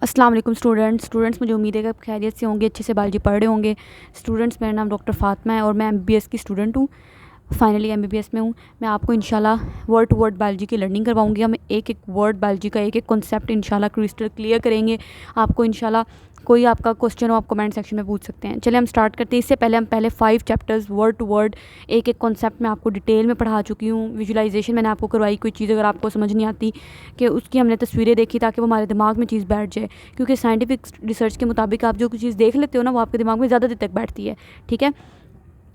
अस्सलाम वालेकुम स्टूडेंट्स मुझे उम्मीद है कि आप खैरियत से होंगे, अच्छे से बायोलॉजी पढ़ रहे होंगे। स्टूडेंट्स, मेरा नाम डॉक्टर फातिमा है और मैं एमबीबीएस की स्टूडेंट हूँ। फाइनली एमबीबीएस में हूँ। मैं आपको इंशाल्लाह वर्ड टू वर्ड बायोलॉजी की लर्निंग करवाऊंगी। हम एक एक वर्ड बायोलॉजी का, एक एक कॉन्सेप्ट इंशाल्लाह क्रिस्टल क्लियर करेंगे। आपको इंशाल्लाह कोई आपका क्वेश्चन हो आप कमेंट सेक्शन में पूछ सकते हैं। चलिए हम स्टार्ट करते हैं। इससे पहले हम पहले 5 चैप्टर्स वर्ड टू वर्ड एक एक कॉन्सेप्ट में आपको डिटेल में पढ़ा चुकी हूँ। विजुलाइजेशन मैंने आपको करवाई। कोई चीज़ अगर आपको समझ नहीं आती कि उसकी हमने तस्वीरें देखी ताकि वो हमारे दिमाग में चीज़ बैठ जाए, क्योंकि साइंटिफिक रिसर्च के मुताबिक आप जो चीज़ देख लेते हो ना वो आपके दिमाग में ज़्यादा देर तक बैठती है। ठीक है,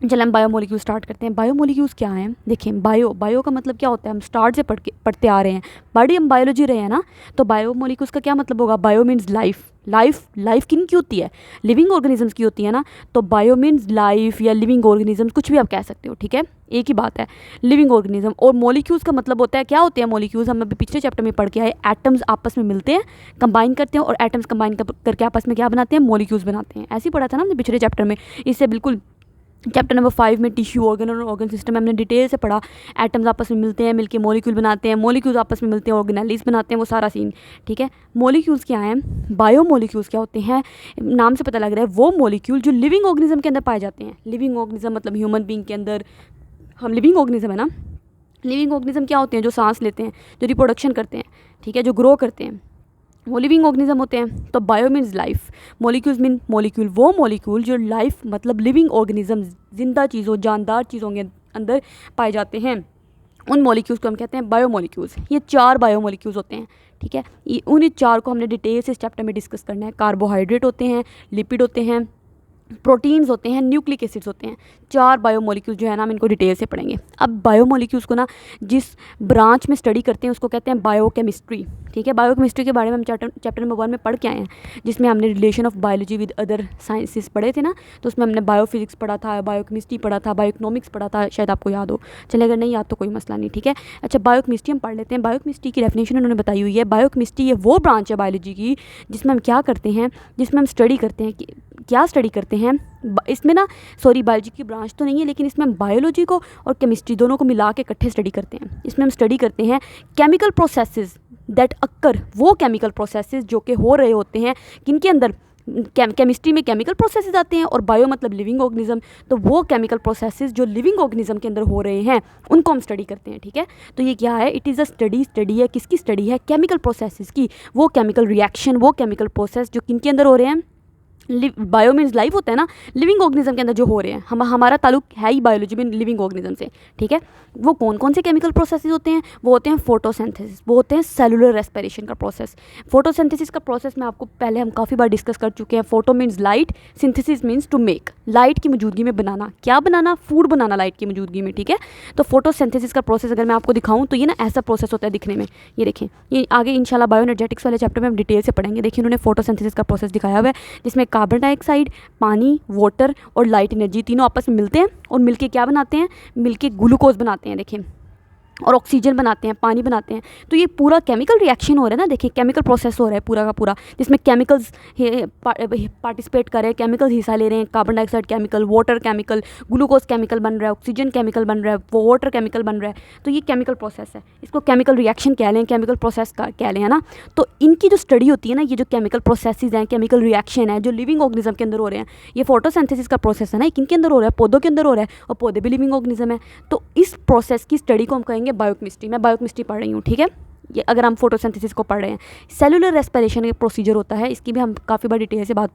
चलिए हम बायोमोलिक्यूल स्टार्ट करते हैं। बायोमोलिक्यूल्स क्या हैं? देखिए, बायो का मतलब क्या होता है? हम स्टार्ट से पढ़ते आ रहे हैं, बड़ी हम बायोलॉजी रहे हैं ना, तो बायोमोलिक्यूल्स का क्या मतलब होगा? Bio means life. लाइफ किन की होती है? लिविंग ऑर्गेनिजम्स की होती है ना। तो बायो मीन्स लाइफ या लिविंग ऑर्गेनिजम्स, कुछ भी आप कह सकते हो। ठीक है, एक ही बात है, लिविंग ऑर्गेनिज्म। और मोलिक्यूल्स का मतलब होता है, क्या होते हैं मोलिक्यूल्स? हम अभी पिछले चैप्टर में पढ़ के आए, एटम्स आपस में मिलते हैं, कंबाइन करते हैं और एटम्स कंबाइन करके आपस में क्या बनाते हैं? मोलिक्यूल्स बनाते हैं। ऐसे ही पढ़ा था ना हमने पिछले चैप्टर में। इससे बिल्कुल चैप्टर नंबर 5 में टिश्यू ऑर्गन और ऑर्गन सिस्टम में हमने डिटेल से पढ़ा। एटम्स आपस में मिलते हैं, मिलके मॉलिक्यूल बनाते हैं, मॉलिक्यूल्स आपस में मिलते हैं, ऑर्गेनेलिस बनाते हैं, वो सारा सीन। ठीक है, मॉलिक्यूल्स क्या हैं? बायोमोलिक्यूल्स क्या होते हैं? नाम से पता लग रहा है वो मॉलिक्यूल जो लिविंग ऑर्गेनिज्म के अंदर पाए जाते हैं। लिविंग ऑर्गेनिज्म मतलब ह्यूमन बीइंग के अंदर हम लिविंग ऑर्गेनिज्म है ना। लिविंग ऑर्गेनिज्म क्या होते हैं? जो सांस लेते हैं, जो रिप्रोडक्शन करते हैं, ठीक है, जो ग्रो करते हैं, वो लिविंग ऑर्गेनिज्म होते हैं। तो bio means life, molecules mean molecule, वो मॉलिक्यूल जो लाइफ मतलब लिविंग ऑर्गेनिज्म, जिंदा चीज़ों, जानदार चीज़ों के अंदर पाए जाते हैं, उन मॉलिक्यूल्स को हम कहते हैं बायोमोलिक्यूल्स। ये 4 बायोमोलिक्यूल्स होते हैं। ठीक है, उन्हीं 4 को हमने डिटेल से इस चैप्टर में डिस्कस करना है। कार्बोहाइड्रेट होते हैं, लिपिड होते हैं, प्रोटीन्स होते हैं, न्यूक्लिक एसिड्स होते हैं। 4 बायोमोलिक्यूल्स जो है ना, हम इनको डिटेल से पढ़ेंगे। अब बायोमोलिक्यूल्स को ना जिस ब्रांच में स्टडी करते हैं उसको कहते हैं बायोकेमिस्ट्री। ठीक है, बायोकेमिस्ट्री के बारे में हम चैप्टर नंबर 1 में पढ़ के आए हैं, जिसमें हमने relation of biology with other sciences पढ़े थे ना। तो उसमें हमने बायोफिजिक्स पढ़ा था, बायोकेमिस्ट्री पढ़ा था, बायोइकोनॉमिक्स पढ़ा था, शायद आपको याद हो। चले अगर नहीं याद तो कोई मसला नहीं। ठीक है, अच्छा, बायोकेमिस्ट्री हम पढ़ लेते हैं। बायोकेमिस्ट्री की डेफिनेशन उन्होंने बताई हुई है। बायोकेमिस्ट्री ये वो ब्रांच है बायोलॉजी की जिसमें हम क्या करते हैं? जिसमें हम स्टडी करते हैं कि क्या स्टडी करते हैं इसमें ना, सॉरी, बायोलॉजी की ब्रांच तो नहीं है, लेकिन इसमें हम बायोलॉजी को और केमिस्ट्री दोनों को मिला के इकट्ठे स्टडी करते हैं। इसमें हम स्टडी करते हैं केमिकल प्रोसेसेस दैट अक्कर, वो केमिकल प्रोसेसेस जो कि हो रहे होते हैं किनके अंदर? केमिस्ट्री में केमिकल प्रोसेसेस आते हैं और बायो मतलब लिविंग ऑर्गेनिज्म। तो वो केमिकल प्रोसेसेस जो लिविंग ऑर्गेनिज्म के अंदर हो रहे हैं उनको हम स्टडी करते हैं। ठीक है, तो ये क्या है? इट इज़ अ स्टडी है। किसकी स्टडी है? केमिकल प्रोसेसेस की। वो केमिकल रिएक्शन, वो केमिकल प्रोसेस जो किनके अंदर हो रहे हैं? बायो मीन्स लाइफ होता है ना, लिविंग ऑर्गेनिज्म के अंदर जो हो रहे हैं। हमारा ताल्लुक है ही बायोलॉजी में लिविंग ऑर्गेनिज्म से। ठीक है, वो कौन कौन से केमिकल प्रोसेसेस होते हैं? वो होते हैं फोटोसिंथेसिस, वो होते हैं सेलुलर रेस्पिरेशन का प्रोसेस। फोटोसिंथेसिस का प्रोसेस में आपको पहले हम काफ़ी बार डिस्कस कर चुके हैं। Photo means light, synthesis means to make, light की मौजूदगी में बनाना। क्या बनाना? फूड बनाना लाइट की मौजूदगी में। ठीक है, तो फोटोसिंथेसिस का प्रोसेस अगर मैं आपको दिखाऊँ तो ये ना ऐसा प्रोसेस होता है दिखने में। ये देखें, ये आगे इंशाल्लाह बायोएनर्जेटिक्स वाले चैप्टर में हम डिटेल से पढ़ेंगे। देखिए, उन्होंने फोटोसिंथेसिस का प्रोसेस दिखाया हुआ है, जिसमें कार्बन डाइऑक्साइड, पानी, वाटर और लाइट एनर्जी तीनों आपस में मिलते हैं और मिलके क्या बनाते हैं? मिलके ग्लूकोज बनाते हैं। देखें, और ऑक्सीजन बनाते हैं, पानी बनाते हैं। तो ये पूरा केमिकल रिएक्शन हो रहा है ना। देखिए, केमिकल प्रोसेस हो रहा है पूरा का पूरा, जिसमें केमिकल्स पार्टिसिपेट कर रहे हैं, केमिकल्स हिस्सा ले रहे हैं। Carbon dioxide chemical, water chemical, glucose chemical बन रहा है, ऑक्सीजन केमिकल बन रहा है, वो वाटर केमिकल बन रहा है। तो ये केमिकल प्रोसेस है, इसको केमिकल रिएक्शन कह लें, केमिकल प्रोसेस का कह लें, है ना। तो इनकी जो स्टडी होती है ना, ये जो केमिकल प्रोसेसेस हैं, केमिकल रिएक्शन है जो लिविंग ऑर्गेनिज्म के अंदर हो रहे हैं, ये फोटोसिंथेसिस का प्रोसेस है ना, किनके अंदर हो रहा है? पौधों के अंदर हो रहा है, और पौधे भी लिविंग ऑर्गेनिज्म है। तो इस प्रोसेस की स्टडी को हम कहेंगे बायोकेमिस्ट्री। मैं बायोकेमिस्ट्री पढ़ रही हूँ। ठीक है, ये अगर हम फोटोसिंथेसिस को पढ़ रहे हैं। सेलुलर रेस्पिरेशन एक प्रोसीजर होता है, इसकी भी हम काफ़ी बार डिटेल से बात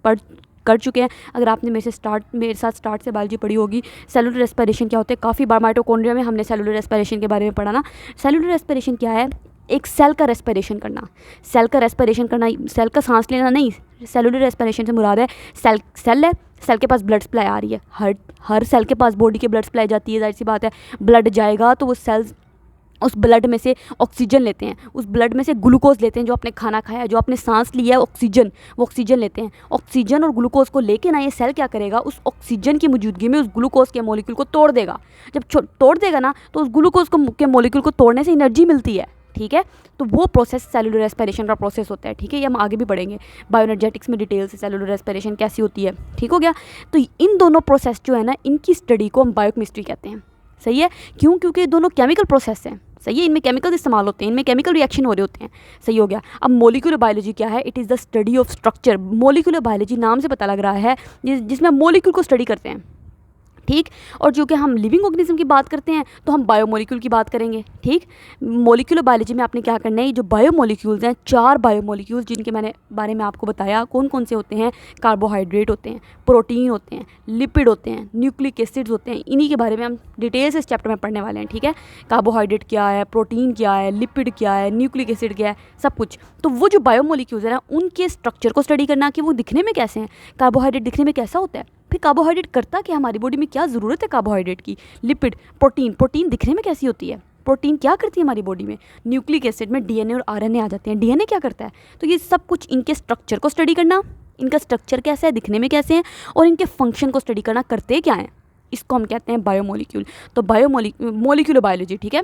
पढ़ कर चुके हैं। अगर आपने मेरे साथ स्टार्ट से बायोलॉजी पढ़ी होगी। सेलुलर रेस्पिरेशन क्या होता है? काफ़ी बार माइटोकॉन्ड्रिया में हमने सेलुलर रेस्पिरेशन के बारे में पढ़ा ना। सेलुलर रेस्पिरेशन क्या है? एक सेल का रेस्पिरेशन करना। सेल का रेस्पिरेशन करना, सेल का सांस लेना नहीं। सेलुलर रेस्पिरेशन से मुराद है सेल है, सेल के पास ब्लड सप्लाई आ रही है। हर सेल के पास बॉडी की ब्लड सप्लाई जाती है, जाहिर सी बात है। ब्लड जाएगा तो वो सेल्स उस ब्लड में से ऑक्सीजन लेते हैं, उस ब्लड में से ग्लूकोज लेते हैं, जो आपने खाना खाया, जो आपने सांस लिया है, ऑक्सीजन, वो ऑक्सीजन लेते हैं। ऑक्सीजन और ग्लूकोज को लेके ना ये सेल क्या करेगा? उस ऑक्सीजन की मौजूदगी में उस ग्लूकोज के मॉलिक्यूल को तोड़ देगा। जब तोड़ देगा ना, तो उस ग्लूकोज के मॉलिक्यूल को तोड़ने से एनर्जी मिलती है। ठीक है, तो वो प्रोसेस सेलुलर रेस्पिरेशन का प्रोसेस होता है। ठीक है, ये हम आगे भी पढ़ेंगे बायोएनर्जेटिक्स में डिटेल से सेलुलर रेस्पिरेशन कैसी होती है। ठीक हो गया, तो इन दोनों प्रोसेस जो है ना, इनकी स्टडी को हम बायोकेमिस्ट्री कहते हैं। सही है, क्यों? क्योंकि दोनों केमिकल प्रोसेस हैं। सही है, इनमें केमिकल्स इस्तेमाल होते हैं, इनमें केमिकल रिएक्शन हो रहे होते हैं। सही हो गया। अब मोलिकुलर बायोलॉजी क्या है? It is the study of structure. Molecular biology नाम से पता लग रहा है जिसमें मोलिक्यूल को स्टडी करते हैं, ठीक। और जो कि हम लिविंग ऑर्गेनिज्म की बात करते हैं तो हम बायोमोलिक्यूल की बात करेंगे, ठीक। मोलिकुलर बायोलॉजी में आपने क्या करना है, जो बायोमोलिक्यूल्स हैं, 4 बायोमोलिक्यूल्स जिनके मैंने बारे में आपको बताया कौन कौन से होते हैं, कार्बोहाइड्रेट होते हैं, प्रोटीन होते हैं, लिपिड होते हैं, न्यूक्लिक एसिड्स होते हैं, इन्हीं के बारे में हम डिटेल से इस चैप्टर में पढ़ने वाले हैं, ठीक है। कार्बोहाइड्रेट क्या है, प्रोटीन क्या है, लिपिड क्या है, न्यूक्लिक एसिड क्या है, सब कुछ। तो वो जो बायोमोलिक्यूल्स हैं ना, उनके स्ट्रक्चर को स्टडी करना कि वो दिखने में कैसे हैं, कार्बोहाइड्रेट दिखने में कैसा होता है, फिर कार्बोहाइड्रेट करता क्या, हमारी बॉडी में क्या ज़रूरत है कार्बोहाइड्रेट की, लिपिड, प्रोटीन दिखने में कैसी होती है, प्रोटीन क्या करती है हमारी बॉडी में, न्यूक्लिक एसिड में डीएनए और आरएनए आ जाते हैं, डीएनए क्या करता है। तो ये सब कुछ इनके स्ट्रक्चर को स्टडी करना, इनका स्ट्रक्चर कैसा है, दिखने में कैसे हैं, और इनके फंक्शन को स्टडी करना, करते क्या हैं, इसको हम कहते हैं बायोमोलिक्यूल। तो मोलिकुलर बायोलॉजी, ठीक है।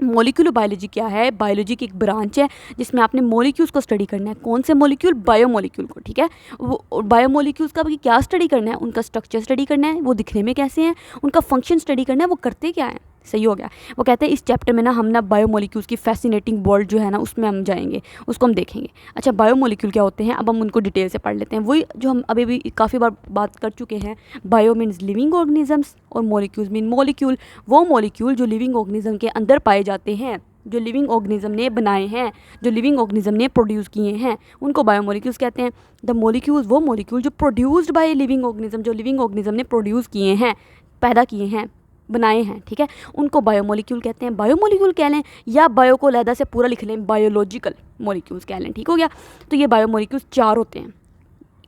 मोलिकुलर बायोलॉजी क्या है? बायोलॉजी की एक ब्रांच है जिसमें आपने मोलिक्यूल्स को स्टडी करना है। कौन से मोलिक्यूल? बायोमोलिक्यूल को, ठीक है। वो बायोमोलिक्यूल्स का क्या स्टडी करना है? उनका स्ट्रक्चर स्टडी करना है, वो दिखने में कैसे हैं, उनका फंक्शन स्टडी करना है, वो करते क्या हैं। सही हो गया। वो कहते हैं इस चैप्टर में ना हम ना बायोमोलिक्यूल्स की फैसिनेटिंग वर्ल्ड जो है ना उसमें हम जाएंगे, उसको हम देखेंगे। अच्छा, बायोमोलिक्यूल क्या होते हैं, अब हम उनको डिटेल से पढ़ लेते हैं। वही जो हम अभी भी काफ़ी बार बात कर चुके हैं, बायो मीन्स लिविंग ऑर्गेनिजम्स और मोलिक्यूल्स मीन मोलिक्यूल, वो मोलिक्यूल जो लिविंग ऑर्गेनिज्म के अंदर पाए जाते हैं, जो लिविंग ऑर्गेनिज्म ने बनाए हैं, जो लिविंग ऑर्गेनिज्म ने प्रोड्यूस किए हैं, उनको बायोमोलिक्यूल्स कहते हैं। द मोलिक्यूल्स वो मोलिक्यूल जो प्रोड्यूस्ड बाय लिविंग ऑर्गेनिज्म, जो लिविंग ऑर्गेनिज्म ने प्रोड्यूस किए हैं, पैदा किए हैं, बनाए हैं, ठीक है, उनको बायोमोलिक्यूल कहते हैं। बायोमोलिक्यूल कह लें या बायो को लहदा से पूरा लिख लें, बायोलॉजिकल मोलिक्यूल्स कह लें, ठीक हो गया। तो ये बायोमोलिक्यूल्स 4 होते हैं,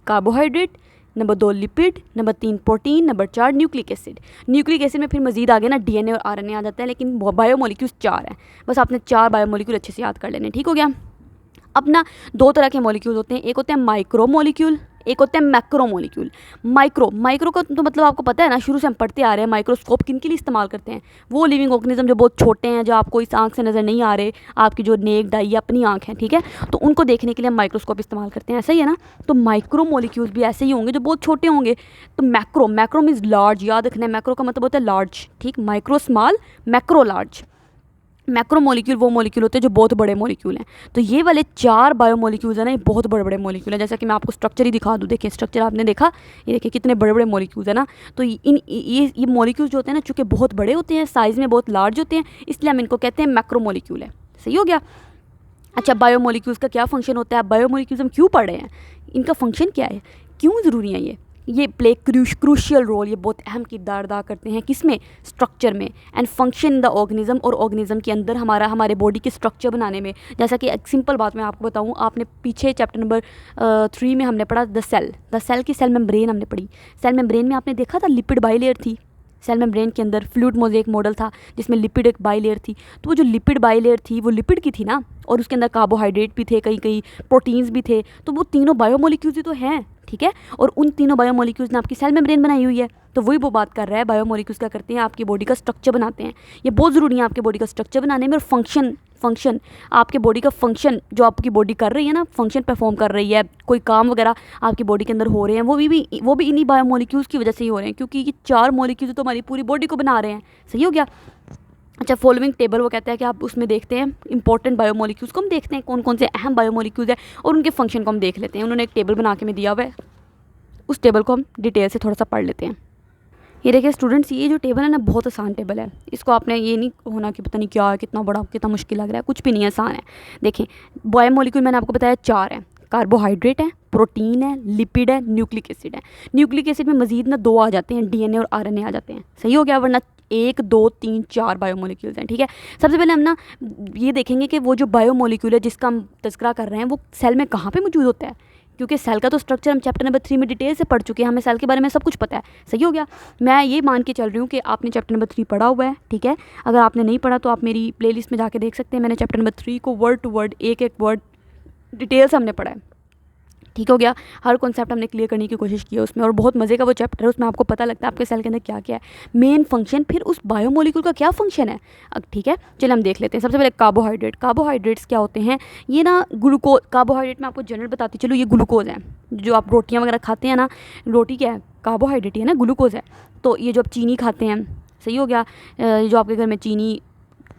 carbohydrate, number 2 lipid, number 3 protein, number 4 nucleic acid. Nucleic acid में फिर मजीद आगे ना डीएनए और आरएनए आ जाते हैं, लेकिन बायोमोलिक्यूल्स 4 हैं। बस आपने 4 बायोमोलिक्यूल अच्छे से याद कर लेने, ठीक हो गया। अब ना 2 तरह के मॉलिक्यूल होते हैं, एक होते हैं माइक्रो मॉलिक्यूल, एक होते हैं मैक्रो मॉलिक्यूल। माइक्रो का तो मतलब आपको पता है ना, शुरू से हम पढ़ते आ रहे हैं। माइक्रोस्कोप किन के लिए इस्तेमाल करते हैं? वो लिविंग ऑर्गेनिज्म जो बहुत छोटे हैं, जो आपको इस आंख से नज़र नहीं आ रहे, आपकी जो नेक डाई अपनी आंख है, ठीक है, तो उनको देखने के लिए हम माइक्रोस्कोप इस्तेमाल करते हैं, ऐसा ही है ना। तो माइक्रो मॉलिक्यूल्स भी ऐसे ही होंगे जो बहुत छोटे होंगे। तो मैक्रो मीन्स लार्ज, याद रखना है, मैक्रो का मतलब होता है लार्ज, ठीक। Micro small, macro large. Macro molecule वो मॉलिक्यूल होते हैं जो बहुत बड़े मॉलिक्यूल हैं। तो ये वाले 4 बायोमॉलिक्यूल्स हैं ना, ये बहुत बड़े बड़े मॉलिक्यूल हैं। जैसा कि मैं आपको स्ट्रक्चर ही दिखा दूँ, देखिए स्ट्रक्चर आपने देखा, ये देखिए कितने बड़े बड़े मॉलिक्यूल्स हैं ना। तो ये मॉलिक्यूल्स जो होते हैं ना, चूँकि बहुत बड़े होते हैं, साइज़ में बहुत लार्ज होते हैं, इसलिए हम इनको कहते हैं मैक्रो मॉलिक्यूल है। सही हो गया। अच्छा, बायोमॉलिक्यूल्स का क्या फंक्शन होता है? बायोमॉलिक्यूल्स हम क्यों पढ़ रहे हैं, इनका फंक्शन क्या है, क्यों ज़रूरी है ये प्ले क्रूशियल रोल, ये बहुत अहम किरदार अदा करते हैं, किसमें? स्ट्रक्चर में। And function in the organism, और ऑर्गेनिज्म के अंदर हमारे बॉडी के स्ट्रक्चर बनाने में। जैसा कि एक सिंपल बात मैं आपको बताऊं, आपने पीछे चैप्टर नंबर 3 में हमने पढ़ा द सेल की सेल मेम्ब्रेन हमने पढ़ी। सेल मेम्ब्रेन में आपने देखा था लिपिड बाइलेयर थी, सेल मेम्ब्रेन के अंदर फ्लूइड मोज़ेक मॉडल था जिसमें लिपिड एक बाइलेयर थी। तो वो जो लिपिड बाइलेयर थी वो लिपिड की थी ना, और उसके अंदर कार्बोहाइड्रेट भी थे, कई प्रोटीन्स भी थे। तो वो तीनों बायोमोलिक्यूल्स ही तो हैं, ठीक है। और उन तीनों बायोमोलिक्यूल्स ने आपकी सेल मेम्ब्रेन बनाई हुई है। तो वही वो बात कर रहा है, बायोमोलिक्यूल्स क्या करते हैं, आपकी बॉडी का स्ट्रक्चर बनाते हैं। ये बहुत ज़रूरी है आपके बॉडी का स्ट्रक्चर बनाने में। और फंक्शन आपके बॉडी का फंक्शन जो आपकी बॉडी कर रही है ना, फंक्शन परफॉर्म कर रही है, कोई काम वगैरह आपकी बॉडी के अंदर हो रहे हैं, वो भी इन्हीं बायोमोलिक्यूल्स की वजह से ही हो रहे हैं, क्योंकि ये 4 मॉलिक्यूल्स तो हमारी पूरी बॉडी को बना रहे हैं। सही हो गया। अच्छा, फॉलोइंग टेबल वो कहता है कि आप उसमें देखते हैं इंपॉर्टेंट बायोमोलिक्यूल्स को, हम देखते हैं कौन कौन से अहम बायोमोलिक्यूल्स हैं और उनके फंक्शन को हम देख लेते हैं। उन्होंने एक टेबल बना के में दिया हुआ है, उस टेबल को हम डिटेल से थोड़ा सा पढ़ लेते हैं। ये देखिए स्टूडेंट्स, ये जो टेबल है ना बहुत आसान टेबल है, इसको आपने ये नहीं होना कि पता नहीं क्या है, कितना बड़ा, कितना मुश्किल लग रहा है, कुछ भी नहीं है, आसान है। देखें, बायोमोलिक्यूल मैंने आपको बताया 4 हैं, कार्बोहाइड्रेट है, प्रोटीन है, लिपिड है, न्यूक्लिक एसिड है। न्यूक्लिक एसिड में मजीद ना 2 आ जाते हैं, डीएनए और आरएनए आ जाते हैं। सही हो गया, वरना 1 2 3 4 बायोमोलिक्यूल्स हैं, ठीक है। सबसे पहले हम ना ये देखेंगे कि वो जो बायोमोलिक्यूल है जिसका हम तज़किरा कर रहे हैं वो सेल में कहाँ पे मौजूद होता है, क्योंकि सेल का तो स्ट्रक्चर हम चैप्टर नंबर 3 में डिटेल से पढ़ चुके हैं, हमें सेल के बारे में सब कुछ पता है। सही हो गया। मैं ये मान के चल रही हूँ कि आपने चैप्टर नंबर 3 पढ़ा हुआ है, ठीक है। अगर आपने नहीं पढ़ा तो आप मेरी प्लेलिस्ट में जाके देख सकते हैं। मैंने चैप्टर नंबर 3 को वर्ड टू वर्ड, एक एक वर्ड डिटेल से हमने पढ़ा है, ठीक हो गया। हर कॉन्सेप्ट हमने क्लियर करने की कोशिश की है उसमें, और बहुत मज़े का वो चैप्टर है, उसमें आपको पता लगता है आपके सेल के अंदर क्या क्या है, मेन फंक्शन, फिर उस बायोमोलिक्यूल का क्या फंक्शन है। अब ठीक है, चलिए हम देख लेते हैं। सबसे पहले कार्बोहाइड्रेट्स क्या होते हैं, ये ना ग्लूकोज, कार्बोहाइड्रेट मैं आपको जनरल बताती चलो, ये ग्लूकोज है। जो आप रोटियाँ वगैरह खाते हैं ना, रोटी क्या है, कार्बोहाइड्रेट है ना, ग्लूकोज है। तो ये जो आप चीनी खाते हैं, सही हो गया, जो आपके घर में चीनी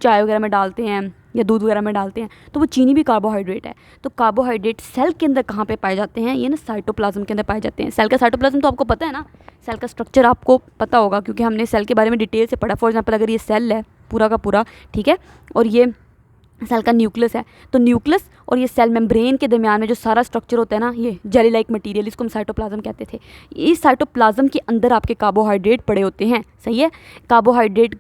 चाय वगैरह में डालते हैं या दूध वगैरह में डालते हैं, तो वो चीनी भी कार्बोहाइड्रेट है। तो कार्बोहाइड्रेट सेल के अंदर कहाँ पे पाए जाते हैं? ये ना साइटोप्लाज्म के अंदर पाए जाते हैं। सेल का साइटोप्लाज्म तो आपको पता है ना, सेल का स्ट्रक्चर आपको पता होगा क्योंकि हमने सेल के बारे में डिटेल से पढ़ा। फॉर एग्जाम्पल अगर ये सेल है पूरा का पूरा, ठीक है, और ये सेल का न्यूक्लियस है, तो न्यूक्लियस और ये सेल मेम्ब्रेन के दरमियान में जो सारा स्ट्रक्चर होता है ना, ये जेली लाइक मटेरियल, इसको हम साइटोप्लाज्म कहते थे। इस साइटोप्लाज्म के अंदर आपके कार्बोहाइड्रेट पड़े होते हैं, सही है। कार्बोहाइड्रेट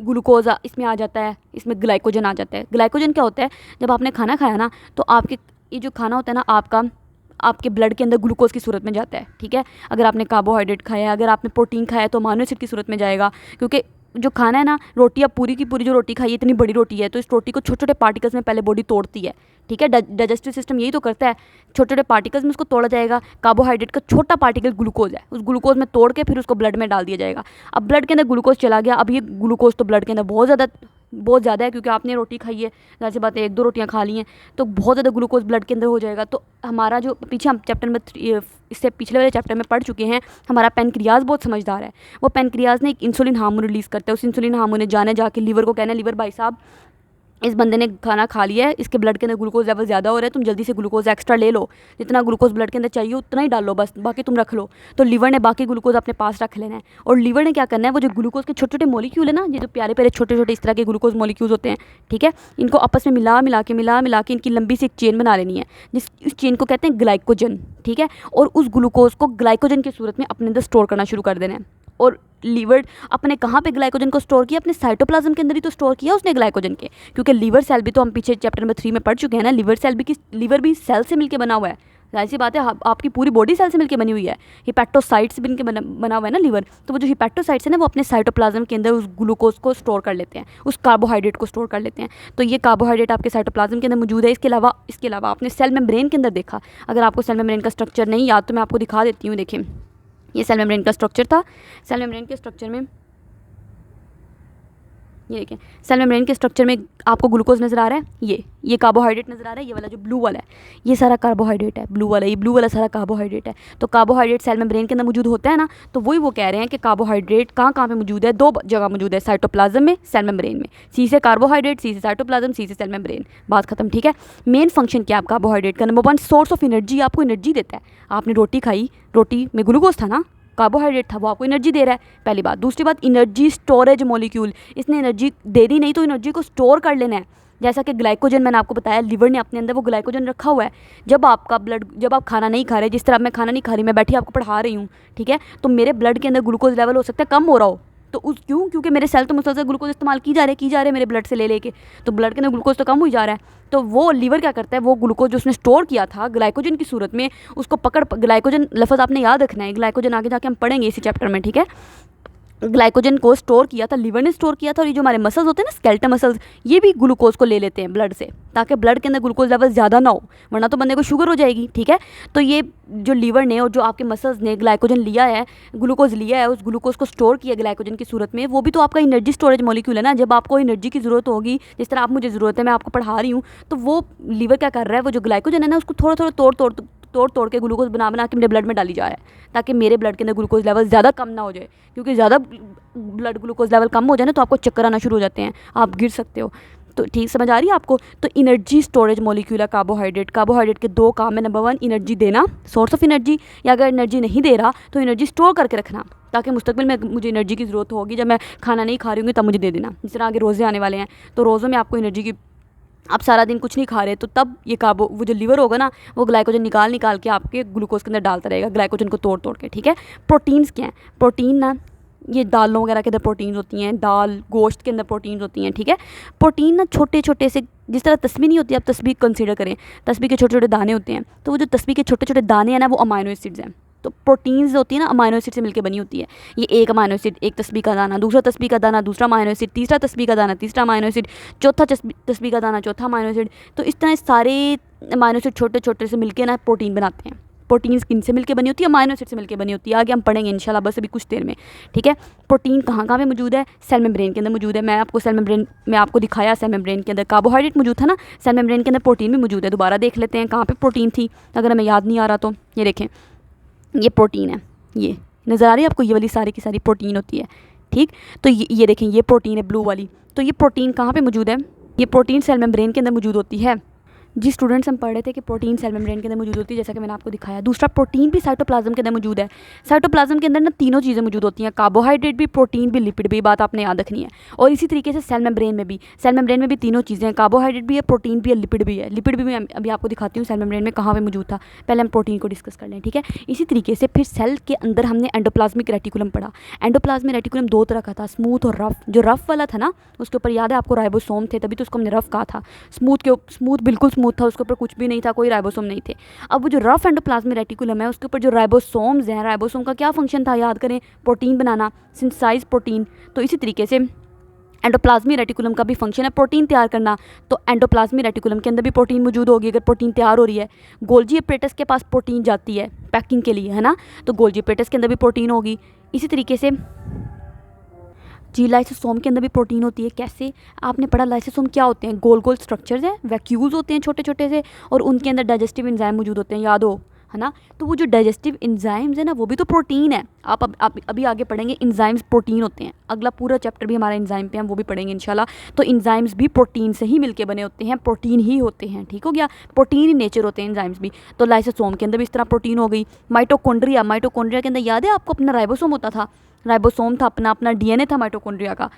ग्लूकोज इसमें आ जाता है, इसमें ग्लाइकोजन आ जाता है। ग्लाइकोजन क्या होता है? जब आपने खाना खाया ना, तो आपके ये जो खाना होता है ना आपका, आपके ब्लड के अंदर ग्लूकोज की सूरत में जाता है, ठीक है। अगर आपने कार्बोहाइड्रेट खाया है, अगर आपने प्रोटीन खाया है, तो अमीनो एसिड की सूरत में जाएगा, क्योंकि जो खाना है ना, रोटी, अब पूरी की पूरी जो रोटी खाई है, इतनी बड़ी रोटी है, तो इस रोटी को छोटे छोटे पार्टिकल्स में पहले बॉडी तोड़ती है, ठीक है। डाइजेस्टिव सिस्टम यही तो करता है, छोटे छोटे पार्टिकल्स में उसको तोड़ा जाएगा। कार्बोहाइड्रेट का छोटा पार्टिकल ग्लूकोज है, उस ग्लूकोज में तोड़ के फिर उसको ब्लड में डाल दिया जाएगा। अब ब्लड के अंदर ग्लूकोज चला गया, अब ये ग्लूकोज तो ब्लड के अंदर बहुत ज़्यादा है, क्योंकि आपने रोटी खाई है, ज़ाहिर सी बात है, 1-2 रोटियां खा ली हैं, तो बहुत ज़्यादा ग्लूकोज ब्लड के अंदर हो जाएगा। तो हमारा जो पीछे हम चैप्टर में, इससे पिछले वाले चैप्टर में पढ़ चुके हैं, हमारा पेनक्रियाज बहुत समझदार है। वो पेनक्रियाज ने एक इंसुलिन हार्मोन रिलीज़ करता है। उस इंसुलिन हार्मोन ने जाके लीवर को कहना है, लीवर भाई साहब, इस बंदे ने खाना खा लिया है, इसके ब्लड के अंदर ग्लूकोज लेवल ज़्यादा हो रहा है, तुम जल्दी से ग्लूकोज एक्स्ट्रा ले लो, जितना ग्लूकोज ब्लड के अंदर चाहिए उतना ही डाल लो, बस बाकी तुम रख लो। तो लीवर ने बाकी ग्लूकोज अपने पास रख लेना है, और लीवर ने क्या करना है, वो जो ग्लूकोज के छोटे छोटे मॉलिक्यूल है ना, ये जो प्यारे प्यारे छोटे छोटे इस तरह के ग्लूकोज मॉलिक्यूल्स होते हैं, ठीक है, इनको आपस में मिला के इनकी लंबी सी एक चेन बना लेनी है, इस चेन को कहते हैं ग्लाइकोजन, ठीक है। और उस ग्लूकोज को ग्लाइकोजन की सूरत में अपने अंदर स्टोर करना शुरू कर देना है। और लीवर अपने कहाँ पे ग्लाइकोजन को स्टोर किया? अपने साइटोप्लाज्म के अंदर ही तो स्टोर किया उसने ग्लाइकोजन के, क्योंकि लीवर सेल भी तो हम पीछे चैप्टर नंबर 3 में पढ़ चुके हैं ना, लीवर भी सेल से मिलकर बना हुआ है। जाहिर सी बात है, आपकी पूरी बॉडी सेल से मिलकर बनी हुई है। हिपैटोसाइट्स से मिलकर बना हुआ है ना लीवर, तो वो जो हिपैटोसाइट्स है ना, वो अपने साइटोप्लाज्म के अंदर उस ग्लूकोज को स्टोर कर लेते हैं, उस कार्बोहाइड्रेट को स्टोर कर लेते हैं। तो ये कार्बोहाइड्रेट आपके साइटोप्लाज्म के अंदर मौजूद है। इसके अलावा आपने सेल मेम्ब्रेन के अंदर देखा। अगर आपको सेल मेम्ब्रेन का स्ट्रक्चर नहीं याद, तो मैं आपको दिखा देती हूँ। देखिए, ये सेल मेम्ब्रेन का स्ट्रक्चर था। सेल मेम्ब्रेन के स्ट्रक्चर में ये देखिए, सेल मेम्ब्रेन के स्ट्रक्चर में आपको ग्लूकोज नज़र आ रहा है, ये कार्बोहाइड्रेट नज़र आ रहा है, ये वाला जो ब्लू वाला है, ये सारा कार्बोहाइड्रेट है। ये ब्लू वाला सारा कार्बोहाइड्रेट है। तो कार्बोहाइड्रेट सेल मेम्ब्रेन के अंदर मौजूद होता है ना, तो वही वो कह रहे हैं कि कार्बोहाइड्रेट कहाँ पे मौजूद है? 2 जगह मौजूद है, साइटोप्लाज्म में, सेल मेम्ब्रेन में। सी से कार्बोहाइड्रेट, सी से साइटोप्लाज्म, सी से सेल मेम्ब्रेन, बात खत्म, ठीक है। मेन फंक्शन क्या है कार्बोहाइड्रेट का? नंबर 1, सोर्स ऑफ एनर्जी, आपको एनर्जी देता है। आपने रोटी खाई, रोटी में ग्लूकोज था ना, कार्बोहाइड्रेट था, वो आपको एनर्जी दे रहा है, पहली बात। दूसरी बात, एनर्जी स्टोरेज मॉलिक्यूल, इसने एनर्जी दे दी, नहीं तो एनर्जी को स्टोर कर लेना है। जैसा कि ग्लाइकोजन, मैंने आपको बताया, लीवर ने अपने अंदर वो ग्लाइकोजन रखा हुआ है। जब आप खाना नहीं खा रहे, जिस तरह मैं खाना नहीं खा रही, मैं बैठी आपको पढ़ा रही हूँ, ठीक है, तो मेरे ब्लड के अंदर ग्लूकोज लेवल हो सकता है कम हो रहा हो, तो क्योंकि मेरे सेल तो मुसलसल ग्लूकोज इस्तेमाल की जा रहे मेरे ब्लड से लेके, तो ब्लड के अंदर ग्लूकोज तो कम हो जा रहा है। तो वो लीवर क्या करता है, वो ग्लूकोज जो उसने स्टोर किया था ग्लाइकोजन की सूरत में, उसको ग्लाइकोजन लफ्ज़ आपने याद रखना है, ग्लाइकोजन आगे जाके हम पढ़ेंगे इसी चैप्टर में, ठीक है। ग्लाइकोजन को स्टोर किया था, लीवर ने स्टोर किया था। और ये जो हमारे मसल्स होते हैं ना, स्केलेटल मसल्स, ये भी ग्लूकोज को ले लेते हैं ब्लड से, ताकि ब्लड के अंदर ग्लूकोज लेवल ज़्यादा ना हो, वरना तो बंदे को शुगर हो जाएगी, ठीक है। तो ये जो लीवर ने और जो आपके मसल्स ने ग्लाइकोजन लिया है, ग्लूकोज लिया है, उस ग्लूकोज को स्टोर किया ग्लाइकोजन की सूरत में, वो भी तो आपका एनर्जी स्टोरेज मॉलिक्यूल है ना। जब आपको एनर्जी की ज़रूरत होगी, जिस तरह आप मुझे ज़रूरत है, मैं आपको पढ़ा रही हूँ, तो वो लीवर क्या कर रहा है, वो जो ग्लाइकोजन है ना, उसको थोड़ा थोड़ा तोड़ के ग्लूकोज बना के मेरे ब्लड में डाली जा रहा है, ताकि मेरे ब्लड के अंदर ग्लूकोज लेवल ज़्यादा कम ना हो जाए, क्योंकि ज़्यादा ब्लड ग्लूकोज लेवल कम हो जाए ना, तो आपको चक्कर आना शुरू हो जाते हैं, आप गिर सकते हो। तो ठीक समझ आ रही है आपको? तो एनर्जी स्टोरेज मॉलिक्यूल है कार्बोहाइड्रेट के 2 काम है। नंबर 1, एनर्जी देना, सोर्स ऑफ एनर्जी, या अगर एनर्जी नहीं दे रहा तो एनर्जी स्टोर करके रखना, ताकि मुस्तकबिल में मुझे एनर्जी की ज़रूरत होगी, जब मैं खाना नहीं खा रही हूँगी तब मुझे दे देना। जिस तरह आगे रोज़े आने वाले हैं, तो रोज़ों में आपको एनर्जी की, आप सारा दिन कुछ नहीं खा रहे, तो तब ये वो जो लीवर होगा ना, वो ग्लाइकोजन निकाल के आपके ग्लूकोज के अंदर डालता रहेगा, ग्लाइकोजन को तोड़ के, ठीक है। प्रोटीन्स क्या हैं? प्रोटीन ना, ये दालों वगैरह के अंदर प्रोटीन्स होती हैं, दाल गोश्त के अंदर प्रोटीन्स होती हैं, ठीक है। प्रोटीन ना छोटे छोटे से, जिस तरह तस्बीह नहीं होती, आप तस्बीह कंसीडर करें, तस्बीह के छोटे छोटे दाने होते हैं, तो वो जो तस्बीह के छोटे छोटे दाने हैं ना, वो अमाइनो एसिड्स हैं। तो प्रोटीन्स होती है ना, अमाइनो एसिड से मिलकर बनी होती है। ये एक अमाइनो एसिड, एक तस्बीह का दाना, दूसरा तस्बीह का दाना, दूसरा अमाइनो एसिड, तीसरा तस्बीह का दाना, तीसरा अमाइनो एसिड, चौथा तस्बीह का दाना, चौथा अमाइनो एसिड। तो इस तरह सारे अमाइनो एसिड छोटे छोटे से मिलकर ना प्रोटीन बनाते हैं। प्रोटीन्स किन से मिलकर बनी होती है? अमाइनो एसिड से मिलकर बनी होती है। आगे हम पढ़ेंगे इंशाल्लाह, बस अभी कुछ देर में, ठीक है। प्रोटीन कहाँ पे मौजूद है? सेल मेम्ब्रेन के अंदर मौजूद है। मैं आपको सेल मेम्ब्रेन में आपको दिखाया, सेल मेम्ब्रेन के अंदर कार्बोहाइड्रेट मौजूद था ना, सेल मेम्ब्रेन के अंदर प्रोटीन भी मौजूद है। दोबारा देख लेते हैं कहाँ पे प्रोटीन थी, अगर हमें याद नहीं आ रहा तो। ये देखें, ये प्रोटीन है, ये नज़र आ रही है आपको, ये वाली सारी की सारी प्रोटीन होती है, ठीक। तो ये देखें, ये प्रोटीन है ब्लू वाली, तो ये प्रोटीन कहाँ पे मौजूद है? ये प्रोटीन सेल मेम्ब्रेन के अंदर मौजूद होती है। जी स्टूडेंट्स, हम पढ़ रहे थे कि प्रोटीन सेल मेम्ब्रेन के अंदर मौजूद होती है, जैसा कि मैंने आपको दिखाया। दूसरा, प्रोटीन भी साइटोप्लाज्म के अंदर मौजूद है। साइटोप्लाज्म के अंदर ना तीनों चीज़ें मौजूद होती हैं, कार्बोहाइड्रेट भी, प्रोटीन भी, लिपिड भी। बात आपने याद रखनी है। और इसी तरीके से सेल मेम्ब्रेन में भी तीनों चीज़ें हैं, कार्बोहाइड्रेट भी है, प्रोटीन भी है, लिपिड भी है। लिपिड भी मैं अभी आपको दिखाती हूँ सेल मेम्ब्रेन में कहाँ पर मौजूद था। पहले हम प्रोटीन को डिस्कस कर लें, ठीक है। इसी तरीके से फिर सेल के अंदर हमने एंडोप्लाज्मिक रेटिकुलम पढ़ा। एंडोप्लाज्मिक रेटिकुलम दो तरह का था, स्मूथ और रफ। जो रफ वाला था ना, उसके ऊपर याद है आपको राइबोसोम थे, तभी तो उसको हमने रफ कहा था। स्मूथ बिल्कुल स्मूथ था, उसके ऊपर कुछ भी नहीं था, कोई राइबोसोम नहीं थे। अब वो जो रफ एंडोप्लाज्मिक रेटिकुलम है, उसके ऊपर जो राइबोसोम्स हैं, राइबोसोम का क्या फंक्शन था याद करें? प्रोटीन बनाना, सिंथेसाइज प्रोटीन। तो इसी तरीके से एंडोप्लाज्मिक रेटिकुलम का भी फंक्शन है प्रोटीन तैयार करना। तो एंडोप्लाज्मिक रेटिकुलम के अंदर भी प्रोटीन मौजूद होगी अगर प्रोटीन तैयार हो रही है। गोल्जी एपरेटस के पास प्रोटीन जाती है पैकिंग के लिए, है ना, तो गोल्जी एपरेटस के अंदर भी प्रोटीन होगी। इसी तरीके से जी लाइसोसोम के अंदर भी प्रोटीन होती है। कैसे? आपने पढ़ा लाइसोसोम क्या होते हैं? गोल गोल स्ट्रक्चर्स हैं, वैक्यूल्स होते हैं छोटे छोटे से, और उनके अंदर डाइजेस्टिव एंजाइम मौजूद होते हैं, याद हो, है ना। तो वो जो डाइजेस्टिव एंजाइम्स है ना, वो भी तो प्रोटीन है। आप अभी आगे पढ़ेंगे एंजाइम्स प्रोटीन होते हैं। अगला पूरा चैप्टर भी हमारा एंजाइम पे हम वो भी पढ़ेंगे इंशाल्लाह। तो एंजाइम्स भी प्रोटीन से ही मिलके बने होते हैं, प्रोटीन ही होते हैं, ठीक हो गया। प्रोटीन ही नेचर होते हैं एंजाइम्स भी। तो लाइसोसोम के अंदर भी इस तरह प्रोटीन हो गई। माइटोकॉन्ड्रिया के अंदर याद है आपको अपना राइबोसोम होता था। राइबोसोम था अपना डीएनए था माइटोकॉन्ड्रिया का।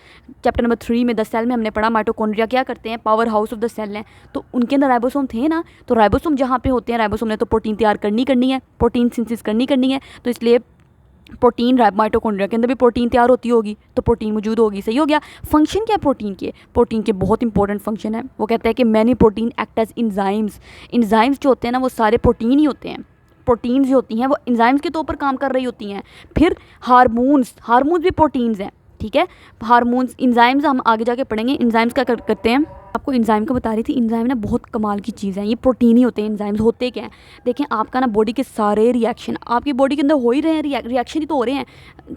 चैप्टर नंबर 3 में द सेल में हमने पढ़ा माइटोकॉन्ड्रिया क्या करते हैं, powerhouse of the cell हैं। तो उनके अंदर राइबोसोम थे ना। तो राइबोसोम जहाँ पे होते हैं, राइबोसोम ने तो प्रोटीन तैयार करनी है, प्रोटीन सिंथेसिस करनी है। तो इसलिए प्रोटीन माइटोकॉन्ड्रिया के अंदर भी प्रोटीन तैयार होती होगी, तो प्रोटीन मौजूद होगी। सही हो गया। फंक्शन क्या है प्रोटीन के? प्रोटीन के बहुत इंपॉर्टेंट फंक्शन है। वो कहता है कि many protein act as enzymes. Enzymes जो होते हैं ना, वो सारे प्रोटीन ही होते हैं। प्रोटीन्स जो होती हैं वो इंजाइम्स के तौर पर काम कर रही होती हैं। फिर हार्मोन्स भी प्रोटीन्स हैं, ठीक है। हार्मोन्स, इंजाइम्स हम आगे जाके पढ़ेंगे। इंजाइम्स क्या करते हैं, आपको इंजाइम को बता रही थी। इंजाइम ना बहुत कमाल की चीज़ है, ये प्रोटीन ही होते हैं। इंजाइम्स होते क्या हैं? देखें, आपका ना बॉडी के सारे रिएक्शन आपकी बॉडी के अंदर हो ही रहे हैं, रिएक्शन ही तो हो रहे हैं,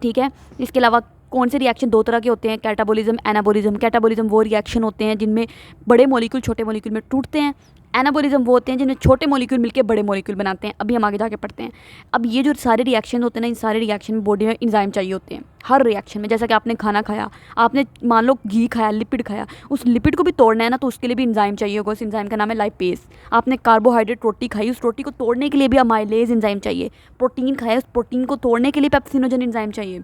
ठीक है। इसके अलावा कौन से रिएक्शन? दो तरह के होते हैं, कैटाबॉलिज्म, एनाबॉलिज्म। कैटाबॉलिज्म वो रिएक्शन होते हैं जिनमें बड़े मॉलिक्यूल छोटे मॉलिक्यूल में टूटते हैं। एनाबॉलिज्म वो होते हैं जिनमें छोटे मॉलिक्यूल मिलकर बड़े मॉलिक्यूल बनाते हैं। अभी हम आगे जाके पढ़ते हैं। अब ये जो सारे रिएक्शन होते हैं ना, इन सारे रिएक्शन में बॉडी में इंजाइम चाहिए होते हैं हर रिएक्शन में। जैसा कि आपने खाना खाया, आपने मान लो घी खाया, लिपिड खाया, उस लिपिड को भी तोड़ना है ना, तो उसके लिए भी इंजाइम चाहिए होगा। उस इंजाइम का नाम है लाइपेज। आपने कार्बोहाइड्रेट रोटी खाई, उस रोटी को तोड़ने के लिए भी अमाइलेज इंजाइम चाहिए। प्रोटीन खाया, उस प्रोटीन को तोड़ने के लिए पेप्सिनोजन इंजाइम चाहिए।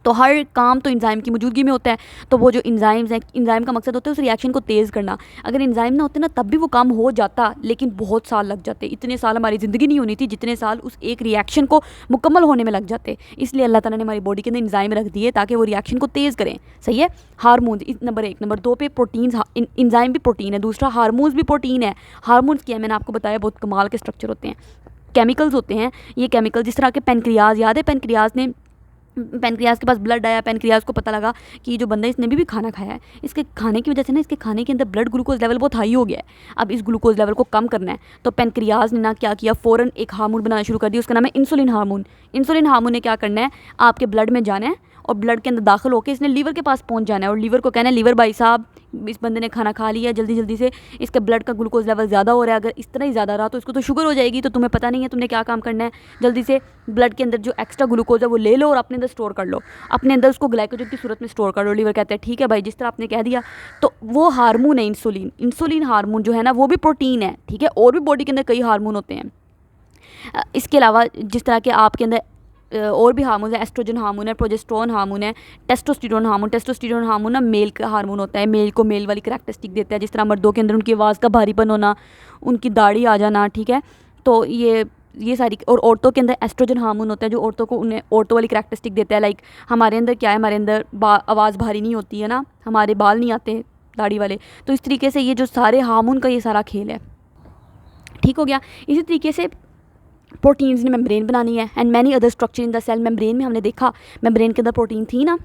तो हर काम तो इंजाइम की मौजूदगी में होता है। तो वो जो इंजाइम्स हैं, इंजाइम का मकसद होता है उस रिएक्शन को तेज़ करना। अगर इंजाइम ना होते ना, तब भी वो काम हो जाता, लेकिन बहुत साल लग जाते। इतने साल हमारी ज़िंदगी नहीं होनी थी जितने साल उस एक रिएक्शन को मुकम्मल होने में लग जाते। इसलिए अल्लाह ताला ने हमारी बॉडी के अंदर इंजाइम रख दिए ताकि वो रिएक्शन को तेज़ करें। सही है। Hormones number 1। नंबर 2 पे प्रोटीन्स, इंजाइम भी प्रोटीन है। दूसरा, हार्मोन्स भी प्रोटीन है। हार्मोन्स क्या है, मैंने आपको बताया, बहुत कमाल के स्ट्रक्चर होते हैं, केमिकल्स होते हैं। ये केमिकल जिस तरह के पेनक्रियाज, याद है पेनक्रियाज के पास ब्लड आया, पेनक्रियाज को पता लगा कि जो बंदा इसने भी खाना खाया है, इसके खाने की वजह से ना इसके खाने के अंदर ब्लड ग्लूकोज लेवल बहुत हाई हो गया है। अब इस ग्लूकोज लेवल को कम करना है, तो पेनक्रियाज ने ना क्या किया, फ़ौरन एक हार्मोन बनाना शुरू कर दिया। उसका नाम है इंसुलिन हार्मोन। इंसुलिन हार्मोन ने क्या करना है, आपके ब्लड में जाना है और ब्लड के अंदर दाखिल होकर इसने लीवर के पास पहुंच जाना है। और लीवर को कहना है, लीवर भाई साहब, इस बंदे ने खाना खा लिया, जल्दी जल्दी से इसके ब्लड का ग्लूकोज लेवल ज़्यादा हो रहा है, अगर इस तरह ही ज़्यादा रहा तो इसको तो शुगर हो जाएगी। तो तुम्हें पता नहीं है तुमने क्या काम करना है, जल्दी से ब्लड के अंदर जो एक्स्ट्रा ग्लूकोज है वो ले लो और अपने अंदर स्टोर कर लो, अपने अंदर उसको ग्लाइकोजन की सूरत में स्टोर कर लो। लीवर कहते हैं ठीक है भाई, जिस तरह आपने कह दिया। तो वो हार्मोन है इंसुलिन। इंसुलिन हार्मोन जो है ना, वो भी प्रोटीन है, ठीक है। और भी बॉडी के अंदर कई हार्मोन होते हैं। इसके अलावा जिस तरह के आपके अंदर और भी हार्मोन है, एस्ट्रोजन हार्मोन है, प्रोजेस्टेरोन हार्मोन है, टेस्टोस्टेरोन हार्मोन ना मेल का हार्मोन होता है, मेल को मेल वाली करैक्टरिस्टिक देता है। जिस तरह मर्दों के अंदर उनकी आवाज़ का भारीपन होना, उनकी दाढ़ी आ जाना, ठीक है। तो ये सारी, और औरतों के अंदर एस्ट्रोजन हार्मोन होता है जो औरतों को उन्हें औरतों वाली करैक्टरिस्टिक देता है। लाइक हमारे अंदर क्या है, हमारे अंदर आवाज़ भारी नहीं होती है ना, हमारे बाल नहीं आते दाढ़ी वाले। तो इस तरीके से ये जो सारे हार्मोन का ये सारा खेल है, ठीक हो गया। इसी तरीके से प्रोटीन्स ने मेम्ब्रेन बनानी है and many other structure in the cell. Membrane में हमने देखा, मेम्ब्रेन के अंदर प्रोटीन थी ना,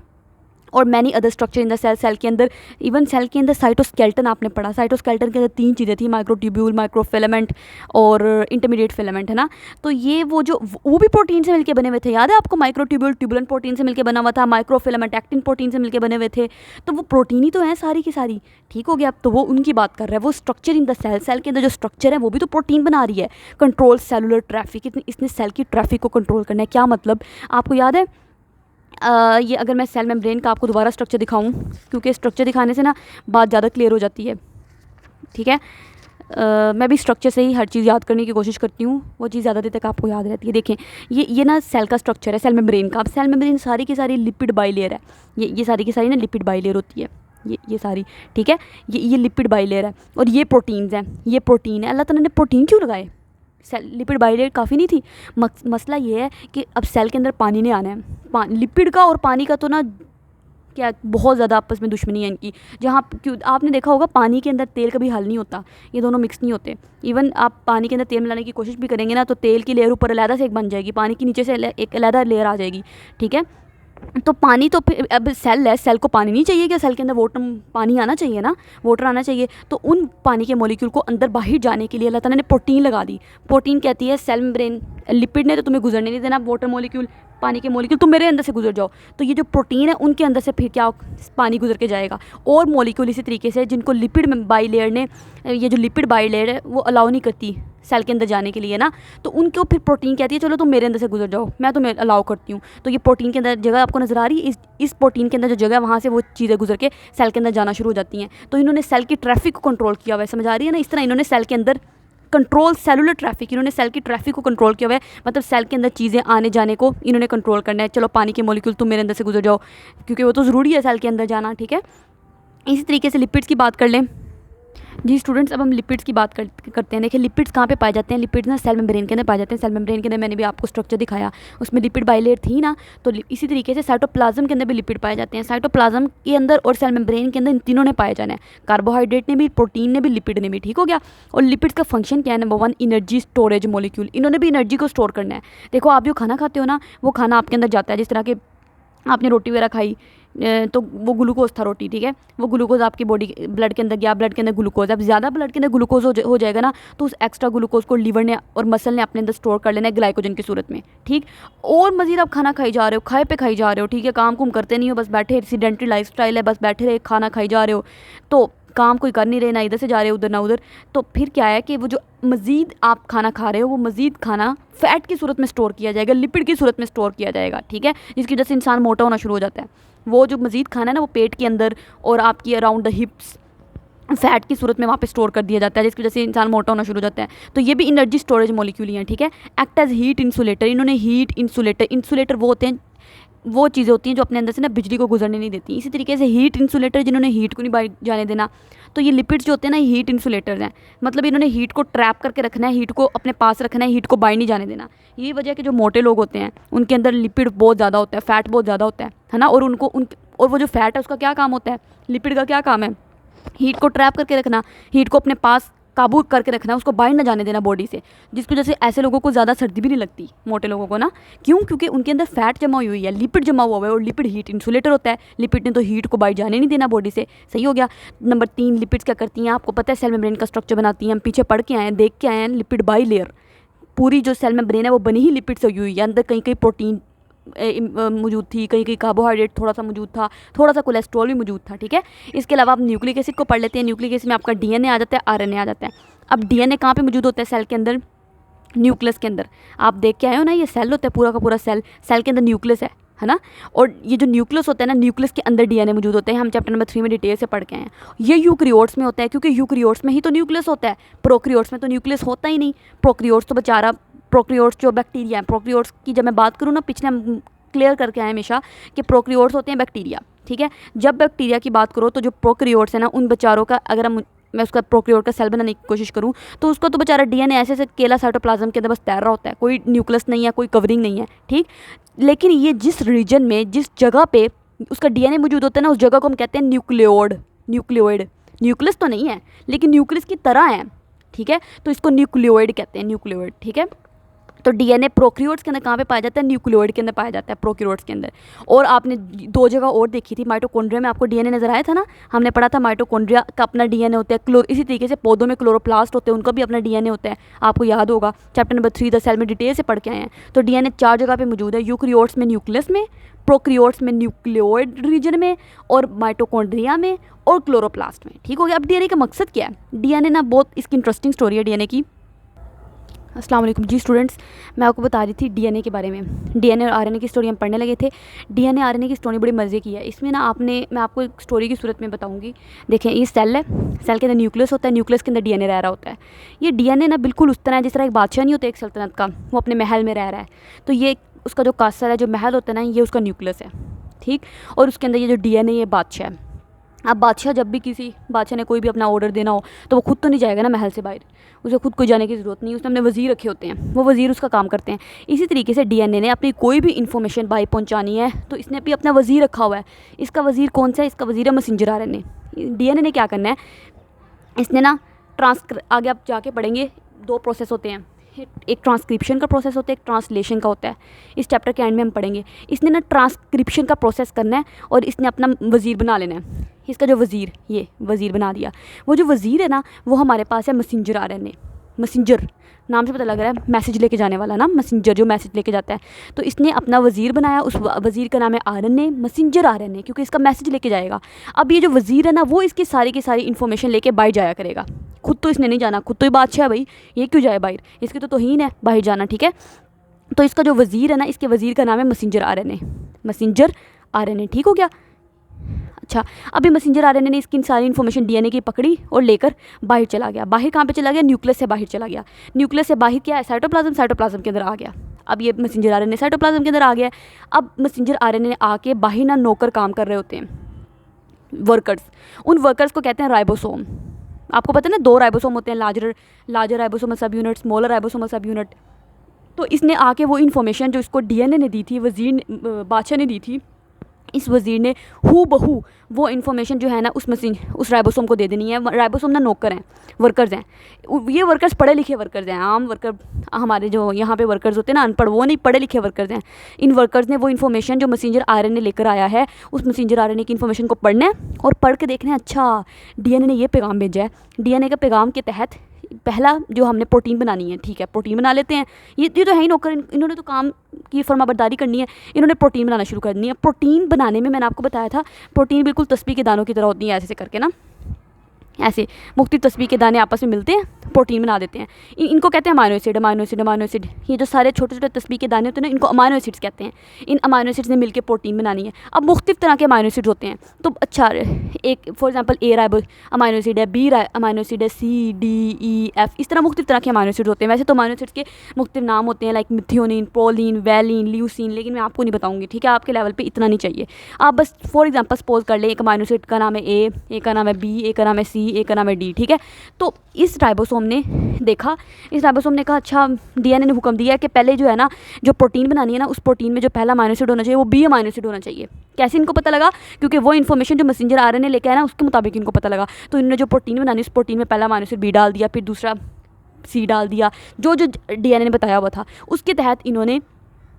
और many other structure in the cell. Cell के अंदर, इवन सेल के अंदर साइटोस्केलेटन आपने पढ़ा। साइटोस्केलेटन के अंदर 3 चीज़ें थी, माइक्रोट्यूब्यूल, माइक्रोफिलामेंट और इंटरमीडिएट फिलामेंट, है ना। तो ये वो भी प्रोटीन से मिलकर बने हुए थे। याद है आपको, माइक्रोट्यूब्यूल ट्यूबुलेंट प्रोटीन से मिलकर बना हुआ था, माइक्रोफिलामेंट एक्टिन प्रोटीन से मिलकर बने हुए थे। तो वो प्रोटीन ही तो है सारी की सारी, ठीक हो गया। अब तो वो उनकी बात कर रहा है, वो structure in the cell. Cell के अंदर जो स्ट्रक्चर है वो भी तो प्रोटीन बना रही है। कंट्रोल सेलुलर ट्रैफिक, इसने सेल की ट्रैफिक को कंट्रोल करना है। क्या मतलब, आपको याद है ये अगर मैं सेल मेम्ब्रेन का आपको दोबारा स्ट्रक्चर दिखाऊं, क्योंकि स्ट्रक्चर दिखाने से ना बात ज़्यादा क्लियर हो जाती है, ठीक है। मैं भी स्ट्रक्चर से ही हर चीज़ याद करने की कोशिश करती हूँ, वो चीज़ ज़्यादा देर तक आपको याद रहती है। देखें, ये ना सेल का स्ट्रक्चर है, सेल मेम्ब्रेन का। अब सेल मेम्ब्रेन सारी की सारी लिपिड बाइलेयर है, ये सारी की सारी ना लिपिड बाइलेयर होती है, ये सारी, ठीक है। ये लिपिड बाइलेयर है और ये प्रोटीन्स हैं, ये प्रोटीन है। अल्लाह ताला ने प्रोटीन क्यों लगाए? सेल लिपिड बाइलेयर काफ़ी नहीं थी। मसला ये है कि अब सेल के अंदर पानी नहीं आना है। लिपिड का और पानी का तो ना क्या बहुत ज़्यादा आपस में दुश्मनी है इनकी। जहाँ क्यों आपने देखा होगा पानी के अंदर तेल कभी हल नहीं होता, ये दोनों मिक्स नहीं होते। इवन आप पानी के अंदर तेल मिलाने की कोशिश भी करेंगे ना तो तेल की लेयर ऊपर अलहदा से एक बन जाएगी, पानी की नीचे से एक अलहदा लेयर आ जाएगी, ठीक है। तो पानी तो फिर अब सेल है, सेल को पानी नहीं चाहिए क्या? सेल के अंदर वाटर, पानी आना चाहिए ना, वाटर आना चाहिए। तो उन पानी के मॉलिक्यूल को अंदर बाहर जाने के लिए अल्लाह ताला ने प्रोटीन लगा दी। प्रोटीन कहती है सेल मेम्ब्रेन, लिपिड ने तो तुम्हें गुजरने नहीं देना, वाटर मॉलिक्यूल, पानी के मॉलिक्यूल, तुम मेरे अंदर से गुजर जाओ। तो ये जो प्रोटीन है उनके अंदर से फिर क्या पानी गुजर के जाएगा। और मॉलिक्यूल इसी तरीके से जिनको लिपिड बाइलेयर ने, ये जो लिपिड बाइलेयर है वो अलाउ नहीं करती सेल के अंदर जाने के लिए ना, तो उनको फिर प्रोटीन कहती है चलो तुम मेरे अंदर से गुजर जाओ, मैं तुम्हें अलाउ करती हूँ। तो ये प्रोटीन के अंदर जगह आपको नज़र आ रही है, इस प्रोटीन के अंदर जो जगह है वहाँ से वो चीज़ें गुजर के सेल के अंदर जाना शुरू हो जाती हैं। तो इन्होंने सेल की ट्रैफिक को कंट्रोल किया हुआ है, समझ आ रही है ना? इस तरह इन्होंने सेल के अंदर कंट्रोल सेलुलर ट्रैफिक, इन्होंने सेल की ट्रैफिक को कंट्रोल किया हुआ है। मतलब सेल के अंदर चीज़ें आने जाने को इन्होंने कंट्रोल करना है। चलो पानी के मॉलिक्यूल तुम मेरे अंदर से गुजर जाओ, क्योंकि वो तो ज़रूरी है सेल के अंदर जाना, ठीक है। इसी तरीके से लिपिड्स की बात कर लें जी स्टूडेंट्स। अब हम लिपिड्स की बात करते हैं। देखिए लिपिड्स कहाँ पे पाए जाते हैं? लिपिड्स ना सेल मेम्ब्रेन के अंदर पाए जाते हैं। सेल मेम्ब्रेन के अंदर मैंने भी आपको स्ट्रक्चर दिखाया, उसमें लिपिड बाइलेयर थी ना, तो इसी तरीके से साइटोप्लाज्म के अंदर भी लिपिड पाए जाते हैं। साइटोप्लाज्म के अंदर और सेल मेम्ब्रेन के अंदर इन तीनों ने पाए जाना है, कार्बोहाइड्रेट ने भी, प्रोटीन ने भी, लिपिड ने भी, ठीक हो गया। और लिपिड्स का फंक्शन क्या है? नंबर 1 एनर्जी स्टोरेज मॉलिक्यूल, इन्होंने भी एनर्जी को स्टोर करना है। देखो आप जो खाना खाते हो ना, वो खाना आपके अंदर जाता है, जिस तरह के आपने रोटी वगैरह खाई तो वो ग्लूकोज था रोटी, ठीक है। वो ग्लूकोज आपकी बॉडी ब्लड के अंदर गया, ब्लड के अंदर ग्लूकोज, अब ज़्यादा ब्लड के अंदर ग्लूकोज हो जाएगा ना, तो उस एक्स्ट्रा ग्लूकोज को लीवर ने और मसल ने अपने अंदर स्टोर कर लेना है ग्लाइकोजन की सूरत में, ठीक। और मज़ीद आप खाना खाई जा रहे हो, खाए पे खाई जा रहे हो, ठीक है। काम कुम करते नहीं हो, बस बैठे, सीडेंटरी लाइफस्टाइल है, बस बैठे रहे खाना खाई जा रहे हो, तो काम कोई कर नहीं रहे, ना इधर से जा रहे हो उधर ना उधर। तो फिर क्या है कि वो जो मज़ीद आप खाना खा रहे हो, वो मज़ीद खाना फ़ैट की सूरत में स्टोर किया जाएगा, लिपिड की सूरत में स्टोर किया जाएगा, ठीक है। जिसकी वजह से इंसान मोटा होना शुरू हो जाता है। वो जो मज़ीद खाना है ना, वो पेट के अंदर और आपकी अराउंड द हिप्स फैट की सूरत में वहाँ पे स्टोर कर दिया जाता है, जिसकी वजह से इंसान मोटा होना शुरू हो जाता है। तो ये भी एनर्जी स्टोरेज मॉलिक्यूल हैं, ठीक है। एक्ट एज हीट इंसुलेटर, इन्होंने हीट इंसुलेटर वो होते हैं, वो चीज़ें होती हैं जो अपने अंदर से ना बिजली को गुजरने नहीं देती। इसी तरीके से हीट इंसुलेटर, जिन्होंने हीट को नहीं बाहर जाने देना। तो ये लिपिड्स जो होते हैं ना, हीट इंसुलेटर्स हैं, मतलब इन्होंने हीट को ट्रैप करके रखना है, हीट को अपने पास रखना है, हीट को बाहर नहीं जाने देना। यही वजह है कि जो मोटे लोग होते हैं उनके अंदर लिपिड बहुत ज़्यादा होता है, फ़ैट बहुत ज़्यादा होता है ना। और और वो जो फ़ैट है उसका क्या काम होता है? लिपिड का क्या काम है? हीट को ट्रैप करके रखना, हीट को अपने पास काबू करके रखना, उसको बाहर ना जाने देना बॉडी से, जिसकी वजह से ऐसे लोगों को ज़्यादा सर्दी भी नहीं लगती, मोटे लोगों को ना। क्यों? क्योंकि उनके अंदर फैट जमा हुई है, लिपिड जमा हुआ है, और लिपिड हीट इंसुलेटर होता है। लिपिड ने तो हीट को बाहर जाने नहीं देना बॉडी से, सही हो गया। नंबर 3 लिपिड्स क्या करती हैं? आपको पता है सेल मेम्ब्रेन का स्ट्रक्चर बनाती हैं, हम पीछे पढ़ के आए हैं, देख के आए हैं। लिपिड बाइलेयर, पूरी जो सेल मेम्ब्रेन है वो बनी ही लिपिड से हुई है। अंदर कहीं कहीं प्रोटीन मौजूद थी, कहीं कहीं कार्बोहाइड्रेट थोड़ा सा मौजूद था, थोड़ा सा कोलेस्ट्रॉल भी मौजूद था, ठीक है। इसके अलावा आप न्यूक्लिक एसिड को पढ़ लेते हैं। न्यूक्लिक एसिड में आपका डीएनए आ जाता है, आरएनए आ जाता है। अब डीएनए कहाँ पे मौजूद होता है? सेल के अंदर, न्यूक्लियस के अंदर। आप देख के आए हो ना, ये सेल होता है पूरा का पूरा सेल के अंदर न्यूक्लियस है ना। और ये जो न्यूक्लियस होता है ना, न्यूक्लियस के अंदर डीएनए मौजूद होते हैं। हम चैप्टर नंबर 3 में डिटेल से पढ़ के आए हैं। ये यूकैरियोट्स में होता है, क्योंकि यूकैरियोट्स में ही तो न्यूक्लियस होता है, प्रोकैरियोट्स में तो न्यूक्लियस होता ही नहीं। प्रोकैरियोट्स तो बेचारा, प्रोकैरियोट्स जो बैक्टीरिया है, प्रोकैरियोट्स की जब मैं बात करूँ ना, पिछले हम क्लियर करके आए हमेशा कि प्रोकैरियोट्स होते हैं बैक्टीरिया, ठीक है। जब बैक्टीरिया की बात करो तो जो प्रोकैरियोट्स है ना, उन बेचारों का अगर मैं उसका प्रोकैरियोट का सेल बनाने की कोशिश करूँ तो उसका तो बेचारा डीएनए ऐसे ऐसे केला साइटोप्लाज्म के अंदर बस तैर रहा होता है, कोई न्यूक्लियस नहीं है, कोई कवरिंग नहीं है, ठीक। लेकिन ये जिस रीजन में, जिस जगह पे उसका डीएनए मौजूद होता है ना, उस जगह को हम कहते हैं न्यूक्लियोइड। न्यूक्लियस तो नहीं है लेकिन न्यूक्लियस की तरह है, ठीक है। तो इसको न्यूक्लियोइड कहते हैं, न्यूक्लियोइड, ठीक है। तो डीएनए प्रोकैरियोट्स के अंदर कहाँ पे पाया जाता है? न्यूक्लियोइड के अंदर पाया जाता है, प्रोकैरियोट्स के अंदर। और आपने 2 जगह और देखी थी, माइटोकॉन्ड्रिया में आपको डीएनए नजर आया था ना, हमने पढ़ा था माइटोकॉन्ड्रिया का अपना डीएनए होता है। इसी तरीके से पौधों में क्लोरोप्लास्ट होते हैं, उनका भी अपना डीएनए होता है, आपको याद होगा, चैप्टर नंबर 3 द सेल में डिटेल से पढ़ के आए हैं। तो डीएनए 4 जगह पे मौजूद है, यूकैरियोट्स में न्यूक्लियस में, प्रोकैरियोट्स में न्यूक्लियोइड रीजन में, और माइटोकॉन्ड्रिया में, और क्लोरोप्लास्ट में, ठीक हो गया। अब डीएनए का मकसद क्या है? डीएनए ना बहुत इसकी इंटरेस्टिंग स्टोरी है डीएनए की। अस्सलाम वालेकुम जी स्टूडेंट्स, मैं आपको बता रही थी डीएनए के बारे में। डीएनए और आरएनए की स्टोरी हम पढ़ने लगे थे। डीएनए आरएनए की स्टोरी बड़ी मज़े की है। इसमें ना मैं आपको एक स्टोरी की सूरत में बताऊंगी। देखें, ये सेल है, सेल के अंदर न्यूक्लियस होता है, न्यूक्लियस के अंदर डीएनए रह रहा होता है। ये डीएनए ना बिल्कुल उस तरह है जिस तरह एक बादशाह नहीं होता एक सल्तनत का, वो अपने महल में रह रहा है, तो ये उसका जो कासल है, जो महल होता है ना, ये उसका न्यूक्लियस है, ठीक। और उसके अंदर ये जो डीएनए, ये बादशाह है। अब बादशाह जब भी किसी बादशाह ने कोई भी अपना ऑर्डर देना हो तो वो खुद तो नहीं जाएगा ना महल से बाहर, उसे खुद को जाने की ज़रूरत नहीं, उसने अपने वज़ीर रखे होते हैं, वो वज़ीर उसका काम करते हैं। इसी तरीके से डीएनए ने अपनी कोई भी इन्फॉर्मेशन बाहर पहुंचानी है तो इसने भी अपना वज़ीर रखा हुआ है। इसका वज़ीर कौन सा है? इसका वज़ीर है मैसेंजर आरएनए। डीएनए ने क्या करना है, इसने ना आगे आप जाके पढ़ेंगे, दो प्रोसेस होते हैं, एक ट्रांसक्रिप्शन का प्रोसेस होता है, एक ट्रांसलेशन का होता है। इस चैप्टर के एंड में हम पढ़ेंगे। इसने ना ट्रांसक्रिप्शन का प्रोसेस करना है और इसने अपना वज़ीर बना लेना है। इसका जो वज़ीर, ये वज़ीर बना दिया। वो जो वज़ीर है ना, वो हमारे पास है मैसेंजर आरएनए। मैसेंजर नाम से पता लग रहा है मैसेज लेके जाने वाला ना, मैसेंजर जो मैसेज लेके जाता है। तो इसने अपना वज़ीर बनाया, उस वज़ीर का नाम है आरएनए, मैसेंजर आरएनए, क्योंकि इसका मैसेज लेके जाएगा। अब ये जो वज़ीर है ना, वो इसकी सारी की सारी इन्फॉर्मेशन लेके बाहर जाया करेगा। खुद तो इसने नहीं जाना, खुद तो ये बादशाह है भाई, ये क्यों जाए बाहर, इसकी तो तौहीन है बाहर जाना, ठीक है। तो इसका जो वज़ीर है ना, इसके वज़ीर का नाम है मैसेंजर आरएनए, मैसेंजर आरएनए, ठीक हो गया। अच्छा, अभी मैसेंजर आरएनए ने इसकी सारी इन्फॉर्मेशन डीएनए की पकड़ी और लेकर बाहर चला गया। बाहर कहाँ पे चला गया? न्यूक्लियस से बाहर चला गया। न्यूक्लियस से बाहर क्या है? साइटोप्लाज्म, साइटोप्लाज्म के अंदर आ गया। अब ये मैसेंजर आरएनए साइटोप्लाज्म के अंदर आ गया। अब मैसेंजर आरएनए आके बाहर ना नौकर काम कर रहे होते हैं, वर्कर्स। उन वर्कर्स को कहते हैं राइबोसोम। आपको पता है ना, दो राइबोसोम होते हैं, लार्जर राइबोसोमल सब यूनिट, स्मॉलर राइबोसोमल सब यूनिट। तो इसने आके वो इन्फॉर्मेशन जो इसको डीएनए ने दी थी, वज़ीर बादशाह ने दी थी, इस वज़ीर ने हू बहू वो इन्फॉर्मेशन जो है ना उस राइबोसोम को दे देनी है। राइबोसोम ना नौकर हैं, वर्कर्स हैं। ये वर्कर्स पढ़े लिखे वर्कर्स हैं, आम वर्कर, हमारे जो यहाँ पे वर्कर्स होते हैं ना, अनपढ़, वो नहीं, पढ़े लिखे वर्कर्स हैं। इन वर्कर्स ने वो इन्फॉर्मेशन जो मैसेंजर आरएनए लेकर आया है, उस मैसेंजर आरएनए की इन्फॉर्मेशन को पढ़ना है और पढ़ के देखना है, अच्छा डीएनए ने ये पैगाम भेजा है। डीएनए के पैगाम के तहत पहला जो हमने प्रोटीन बनानी है, ठीक है, प्रोटीन बना लेते हैं। ये तो है ही नौकर, इन्होंने तो काम की फर्माबरदारी करनी है, इन्होंने प्रोटीन बनाना शुरू कर दी है। प्रोटीन बनाने में मैंने आपको बताया था, प्रोटीन बिल्कुल तस्बीह के दानों की तरह होती है, ऐसे करके ना, ऐसे मुख्तलिफ तस्बीह के दाने आपस में मिलते हैं, प्रोटीन बना देते हैं। इनको कहते हैं amino acid, amino acid, amino acid. ये जो सारे छोटे छोटे तस्बीह के दाने होते हैं ना, इनको अमाइनो एसिड्स कहते हैं। इन अमाइनो एसिड्स ने मिलकर प्रोटीन बनानी है। अब मुख्तलिफ तरह के अमाइनो एसिड्स होते हैं, तो अच्छा, एक for example A amino acid है, बी अमाइनो एसिड है, सी डी ई एफ, इस तरह मुख्तलिफ तरह के अमाइनो एसिड्स होते हैं। वैसे तो अमाइनो एसिड्स के मुख्तलिफ नाम होते हैं, like methionine, proline, valine, leucine, लेकिन मैं आपको नहीं बताऊँगी, ठीक है, आपके लेवल पर इतना नहीं चाहिए। आप बस फॉर एग्जाम्पल सपोज कर लें, एक अमाइनो एसिड का नाम है ए, एक का नाम है बी, एक का नाम है सी, एक का नाम है डी, ठीक है। तो इस राइबोसोम ने देखा, इस राइबोसोम ने कहा, अच्छा डीएनए ने हुक्म दिया कि पहले जो है ना, जो प्रोटीन बनानी है ना, उस प्रोटीन में जो पहला अमाइनो एसिड होना चाहिए वो बी अमाइनो एसिड होना चाहिए। कैसे इनको पता लगा? क्योंकि वो इन्फॉर्मेशन जो मैसेंजर आरएनए लेके आया ना, उसके मुताबिक इनको पता लगा। तो इन्होंने जो प्रोटीन बनानी, उस प्रोटीन में पहला अमाइनो एसिड बी डाल दिया, फिर दूसरा सी डाल दिया, जो जो डीएनए ने बताया हुआ था, उसके तहत इन्होंने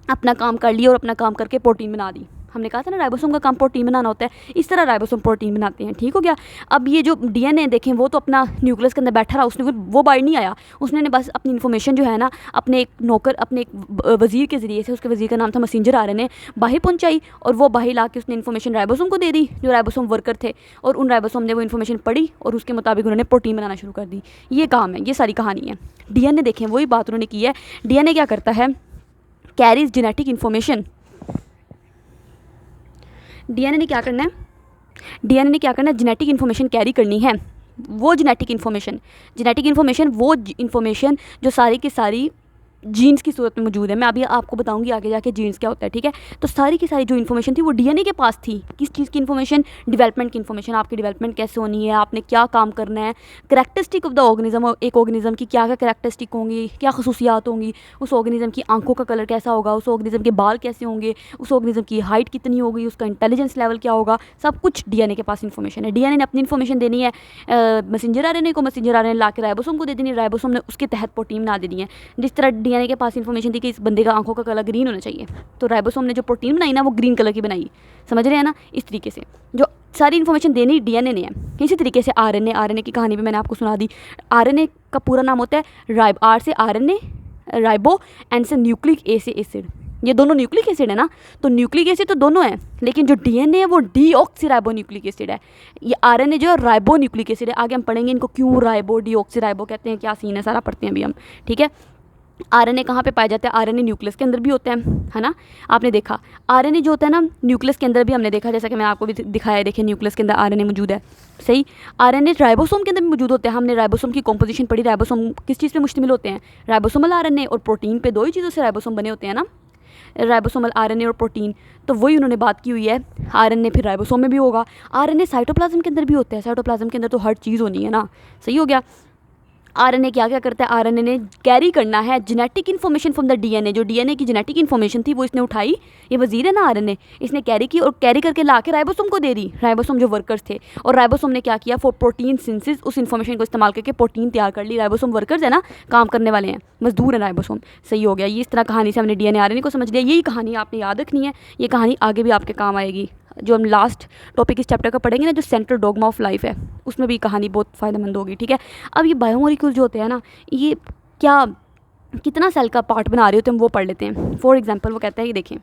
अपना काम कर लिया और अपना काम करके प्रोटीन बना दी। हमने कहा था ना, राइबोसोम का काम प्रोटीन बनाना होता है, इस तरह राइबोसोम प्रोटीन बनाते हैं, ठीक हो गया। अब ये जो डीएनए देखें, वो तो अपना न्यूक्लियस के अंदर बैठा रहा, उसने वो बाहर नहीं आया, उसने बस अपनी इन्फॉर्मेशन जो है ना, अपने एक नौकर, अपने एक वज़ीर के ज़रिए से, उसके वज़ीर का नाम था मैसेंजर आरएनए, बाहर पहुंचाई और वो बाहर ला के उसने इन्फॉर्मेशन राइबोसोम को दे दी, जो राइबोसोम वर्कर थे, और उन राइबोसोम ने वो इन्फॉर्मेशन पढ़ी और उसके मुताबिक उन्होंने प्रोटीन बनाना शुरू कर दी। ये काम है, ये सारी कहानी है। डीएनए देखें, वही बात उन्होंने की है। डीएनए क्या करता है? Carries genetic information. डीएनए ने क्या करना है? डीएनए ने क्या करना है? जेनेटिक इन्फॉर्मेशन कैरी करनी है। वो जेनेटिक इन्फॉर्मेशन वो इन्फॉर्मेशन जो सारी की सारी जीन्स की सूरत में मौजूद है। मैं अभी आपको बताऊंगी आगे जाके जीन्स क्या होता है, ठीक है। तो सारी की सारी जो इन्फॉर्मेशन थी वो डीएनए के पास थी। किस चीज़ की इन्फॉर्मेशन? डेवलपमेंट की इन्फॉर्मेशन। आपकी डेवलपमेंट कैसे होनी है, आपने क्या काम करना है, करैक्टरिस्टिक ऑफ द ऑर्गेनिज्म, एक ऑर्गेनिज्म की क्या क्या करैक्टरिस्टिक होंगी, क्या खसूसियात होंगी, उस ऑर्गेनिज्म की आंखों का कलर कैसा होगा, उस ऑर्गेनिज्म के बाल कैसे होंगे, उस ऑर्गेनिज्म की हाइट कितनी होगी, उसका इंटेलिजेंस लेवल क्या होगा, सब कुछ डीएनए के पास इन्फॉर्मेशन है। डीएनए ने अपनी इन्फॉर्मेशन देनी है मैसेंजर आरएनए को, मैसेंजर आरएनए ला के राइबोसोम को दे देनी है, राइबोसोम ने उसके तहत प्रोटीन बना देनी है। जिस तरह डीएनए के पास इन्फॉर्मेशन थी कि इस बंदे का आंखों का कलर ग्रीन होना चाहिए, तो राइबोसोम ने जो प्रोटीन बनाई ना, वो ग्रीन कलर की बनाई। समझ रहे हैं ना? इस तरीके से जो सारी इन्फॉर्मेशन देनी डीएनए ने है। इसी तरीके से आरएनए की कहानी भी मैंने आपको सुना दी। आरएनए का पूरा नाम होता है आर से आरएनए, राइबो, एंड से न्यूक्लिक ए से एसिड। ये दोनों न्यूक्लिक एसिड है ना, तो न्यूक्लिक एसिड तो दोनों है, लेकिन जो डीएनए है वो डीऑक्सीराइबो न्यूक्लिक एसिड है। ये आरएनए जो है राइबो न्यूक्लिक एसिड है। आगे हम पढ़ेंगे इनको क्यों राइबो डीऑक्सीराइबो कहते हैं, क्या सीन है, सारा पढ़ते हैं अभी हम, ठीक है। आरएनए कहाँ पे पाया जाता है? आरएनए न्यूक्लियस के अंदर भी होते हैं, है ना। आपने देखा आरएनए जो होता है ना न्यूक्लियस के अंदर भी हमने देखा, जैसा कि मैंने आपको भी दिखाया है, देखिए न्यूक्लियस के अंदर आरएनए मौजूद है, सही। आरएनए राइबोसोम के अंदर भी मौजूद होते हैं। हमने राइबोसोम की कॉम्पोजिशन पढ़ी। राइबोसोम किस चीज़ पे मुश्तमिल होते हैं? राइबोसोमल आरएनए और प्रोटीन पे, दो ही चीज़ों से राइबोसोम बने होते हैं ना, राइबोसोमल आरएनए और प्रोटीन। तो वही उन्होंने बात की हुई है। आरएनए फिर राइबोसोम में भी होगा, आरएनए साइटोप्लाज्म के अंदर भी होता है। साइटोप्लाज्म के अंदर तो हर चीज़ होनी है ना, सही हो गया। आरएनए क्या क्या करता है? आरएनए ने कैरी करना है genetic information from the DNA. जो डीएनए की जेनेटिक इन्फॉर्मेशन थी वो इसने उठाई, ये वजीर है ना आरएनए, इसने कैरी की और कैरी करके ला के राइबोसोम को दे दी। राइबोसोम जो वर्कर्स थे, और राइबोसोम ने क्या किया? फॉर प्रोटीन सिंथेसिस, उस इन्फॉर्मेशन को इस्तेमाल करके प्रोटीन तैयार कर ली। राइबोसोम वर्कर्स है ना, काम करने वाले हैं, मजदूर है राइबोसोम, सही हो गया। ये इस तरह कहानी से हमने डीएनए आरएनए को समझ लिया। यही कहानी आपने याद रखनी है, ये कहानी आगे भी आपके काम आएगी। जो हम लास्ट टॉपिक इस चैप्टर का पढ़ेंगे ना, जो सेंट्रल डोगमा ऑफ लाइफ है, उसमें भी कहानी बहुत फ़ायदेमंद होगी, ठीक है। अब ये बायोमोलिक्यूल जो होते हैं ना, ये क्या कितना सेल का पार्ट बना रहे होते हैं, हम वो पढ़ लेते हैं। फॉर एग्जांपल वो कहता है कि देखें,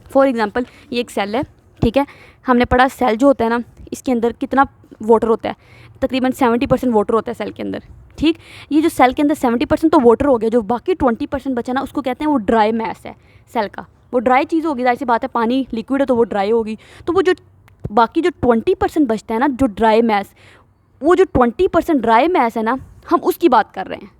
फॉर एग्जांपल ये एक सेल है, ठीक है। हमने पढ़ा सेल जो होता है ना, इसके अंदर कितना वाटर होता है? तकरीबन 70% वाटर होता है सेल के अंदर, ठीक। ये जो सेल के अंदर 70% तो वाटर हो गया, जो बाकी 20% बचा ना, उसको कहते हैं वो ड्राई मैस है सेल का। वो ड्राई चीज़ होगी, जाहिर सी बात है, पानी लिक्विड है तो वो ड्राई होगी। तो वो जो बाकी जो 20% बचता है ना, जो ड्राई मैस, वो जो 20% ड्राई मैस है ना, हम उसकी बात कर रहे हैं।